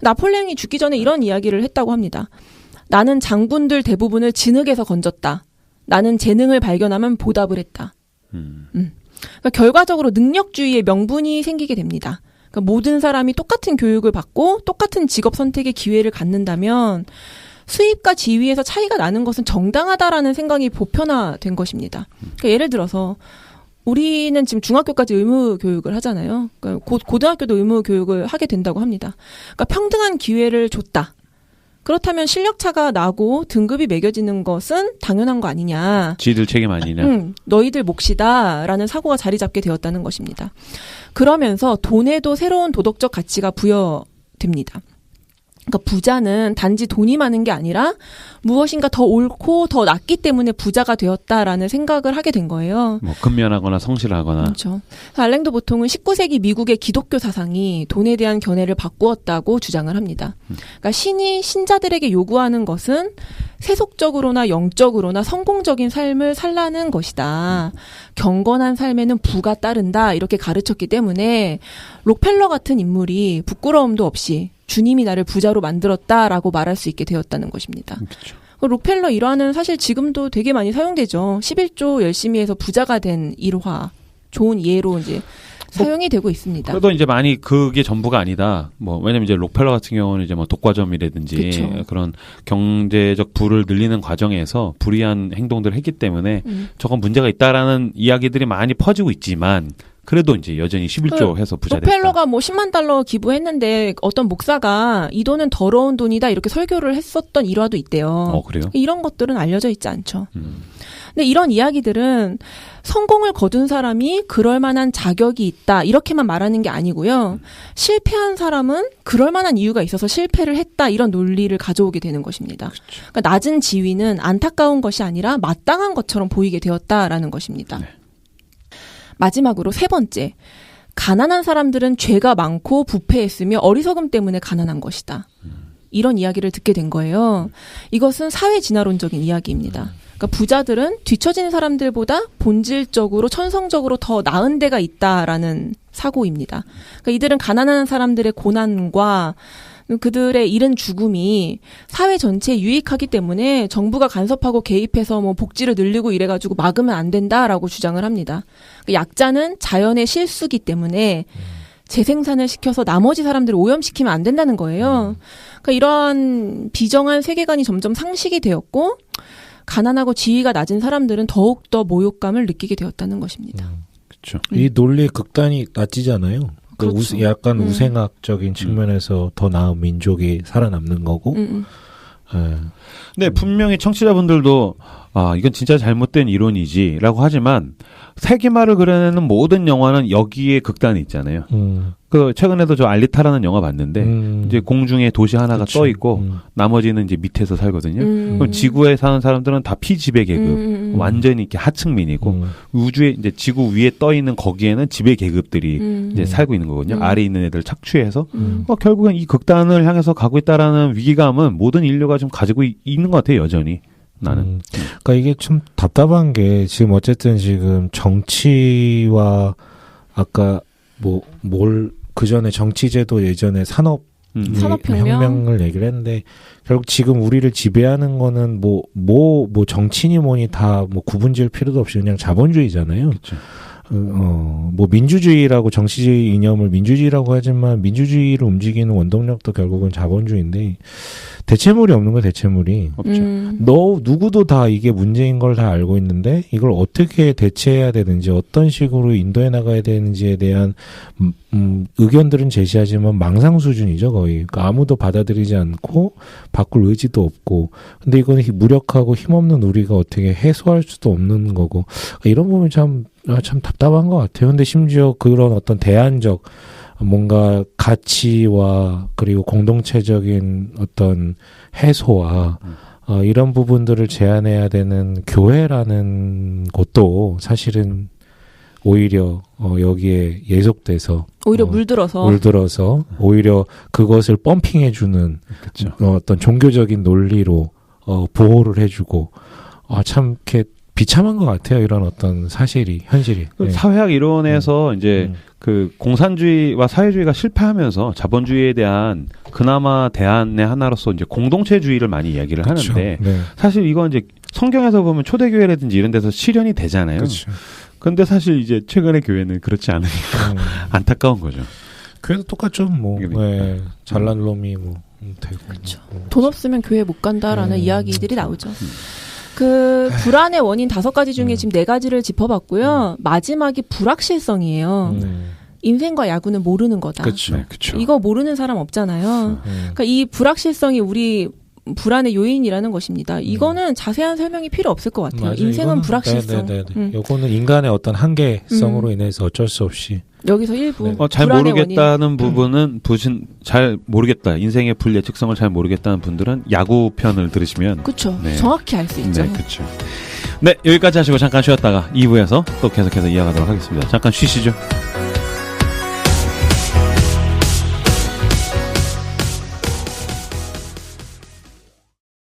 나폴레옹이 죽기 전에 이런 이야기를 했다고 합니다. 나는 장군들 대부분을 진흙에서 건졌다. 나는 재능을 발견하면 보답을 했다. 그러니까 결과적으로 능력주의의 명분이 생기게 됩니다. 그러니까 모든 사람이 똑같은 교육을 받고 똑같은 직업 선택의 기회를 갖는다면 수입과 지위에서 차이가 나는 것은 정당하다라는 생각이 보편화된 것입니다. 그러니까 예를 들어서 우리는 지금 중학교까지 의무 교육을 하잖아요. 그러니까 곧 고등학교도 의무 교육을 하게 된다고 합니다. 그러니까 평등한 기회를 줬다. 그렇다면 실력차가 나고 등급이 매겨지는 것은 당연한 거 아니냐. 지들 책임 아니냐. 너희들 몫이다라는 사고가 자리 잡게 되었다는 것입니다. 그러면서 돈에도 새로운 도덕적 가치가 부여됩니다. 그러니까 부자는 단지 돈이 많은 게 아니라 무엇인가 더 옳고 더 낫기 때문에 부자가 되었다라는 생각을 하게 된 거예요. 뭐 근면하거나 성실하거나. 그렇죠. 알랭도 보통은 19세기 미국의 기독교 사상이 돈에 대한 견해를 바꾸었다고 주장을 합니다. 그러니까 신이 신자들에게 요구하는 것은 세속적으로나 영적으로나 성공적인 삶을 살라는 것이다. 경건한 삶에는 부가 따른다. 이렇게 가르쳤기 때문에 록펠러 같은 인물이 부끄러움도 없이 주님이 나를 부자로 만들었다라고 말할 수 있게 되었다는 것입니다. 그렇죠. 록펠러 일화는 사실 지금도 되게 많이 사용되죠. 11조 열심히 해서 부자가 된 일화. 좋은 예로 이제 사용이 되고 있습니다. 그래도 이제 많이 그게 전부가 아니다. 뭐 왜냐면 이제 록펠러 같은 경우는 이제 뭐 독과점이라든지 그쵸. 그런 경제적 부를 늘리는 과정에서 불이한 행동들을 했기 때문에 저건 문제가 있다라는 이야기들이 많이 퍼지고 있지만 그래도 이제 여전히 11조 해서 부자 됐다. 록펠러가 뭐 10만 달러 기부했는데 어떤 목사가 이 돈은 더러운 돈이다 이렇게 설교를 했었던 일화도 있대요. 그래요? 이런 것들은 알려져 있지 않죠. 근데 이런 이야기들은 성공을 거둔 사람이 그럴 만한 자격이 있다 이렇게만 말하는 게 아니고요. 실패한 사람은 그럴 만한 이유가 있어서 실패를 했다 이런 논리를 가져오게 되는 것입니다. 그렇죠. 그러니까 낮은 지위는 안타까운 것이 아니라 마땅한 것처럼 보이게 되었다라는 것입니다. 네. 마지막으로 세 번째, 가난한 사람들은 죄가 많고 부패했으며 어리석음 때문에 가난한 것이다. 이런 이야기를 듣게 된 거예요. 이것은 사회 진화론적인 이야기입니다. 그러니까 부자들은 뒤처진 사람들보다 본질적으로 천성적으로 더 나은 데가 있다라는 사고입니다. 그러니까 이들은 가난한 사람들의 고난과 그들의 이른 죽음이 사회 전체에 유익하기 때문에 정부가 간섭하고 개입해서 뭐 복지를 늘리고 이래가지고 막으면 안 된다라고 주장을 합니다. 약자는 자연의 실수기 때문에 재생산을 시켜서 나머지 사람들을 오염시키면 안 된다는 거예요. 그러니까 이러한 비정한 세계관이 점점 상식이 되었고 가난하고 지위가 낮은 사람들은 더욱더 모욕감을 느끼게 되었다는 것입니다. 그렇죠. 이 논리의 극단이 낮지잖아요. 그렇죠. 약간 우생학적인 측면에서 더 나은 민족이 살아남는 거고. 근데 분명히 청취자분들도 이건 진짜 잘못된 이론이지라고 하지만 세기말을 그려내는 모든 영화는 여기에 극단이 있잖아요. 그 최근에도 저 알리타라는 영화 봤는데 이제 공중에 도시 하나가 떠 있고 나머지는 이제 밑에서 살거든요. 그럼 지구에 사는 사람들은 다 피지배 계급, 완전히 이렇게 하층민이고 우주에 이제 지구 위에 떠 있는 거기에는 지배 계급들이 이제 살고 있는 거거든요. 아래에 있는 애들 착취해서 결국엔 이 극단을 향해서 가고 있다라는 위기감은 모든 인류가 좀 가지고 있는 것 같아요. 여전히. 나는. 그러니까 이게 좀 답답한 게 지금 어쨌든 지금 정치와 아까 그 전에 정치제도 예전에 산업혁명을 얘기를 했는데 결국 지금 우리를 지배하는 거는 뭐 정치니 뭐니 다 뭐 구분 지을 필요도 없이 그냥 자본주의잖아요. 그렇죠. 뭐 민주주의라고 정치주의 이념을 민주주의라고 하지만 민주주의를 움직이는 원동력도 결국은 자본주의인데 대체물이 없는 거예요. 대체물이 없죠. 누구도 다 이게 문제인 걸 다 알고 있는데 이걸 어떻게 대체해야 되는지 어떤 식으로 인도해 나가야 되는지에 대한 의견들은 제시하지만 망상 수준이죠. 거의. 그러니까 아무도 받아들이지 않고 바꿀 의지도 없고 근데 이거는 무력하고 힘없는 우리가 어떻게 해소할 수도 없는 거고 이런 부분이 참 답답한 것 같아요. 근데 심지어 그런 어떤 대안적 뭔가 가치와 그리고 공동체적인 어떤 해소와 이런 부분들을 제안해야 되는 교회라는 곳도 사실은 오히려 여기에 예속돼서 오히려 물들어서 오히려 그것을 펌핑해주는 어떤 종교적인 논리로 보호를 해주고 참 이렇게 비참한 것 같아요. 이런 어떤 현실이. 사회학 이론에서 이제 그 공산주의와 사회주의가 실패하면서 자본주의에 대한 그나마 대안의 하나로서 이제 공동체주의를 많이 이야기를 하는데 사실 이건 이제 성경에서 보면 초대교회라든지 이런 데서 실현이 되잖아요. 근데 사실 이제 최근의 교회는 그렇지 않으니까 안타까운 거죠. 교회도 똑같죠. 잘난 놈이 되고. 그렇죠. 돈 없으면 교회 못 간다라는 이야기들이 나오죠. 그 불안의 원인 5가지 중에 지금 4가지를 짚어봤고요. 마지막이 불확실성이에요. 인생과 야구는 모르는 거다. 그렇죠. 이거 모르는 사람 없잖아요. 그러니까 이 불확실성이 우리 불안의 요인이라는 것입니다. 이거는 자세한 설명이 필요 없을 것 같아요. 맞아, 인생은 불확실성. 이거는 인간의 어떤 한계성으로 인해서 어쩔 수 없이. 여기서 일부 잘 모르겠다는 부분은 잘 모르겠다. 인생의 불예측성을 잘 모르겠다는 분들은 야구 편을 들으시면 그렇죠. 정확히 알 수 있죠. 네, 그렇죠. 네, 여기까지 하시고 잠깐 쉬었다가 2부에서 또 계속해서 이어가도록 하겠습니다. 잠깐 쉬시죠.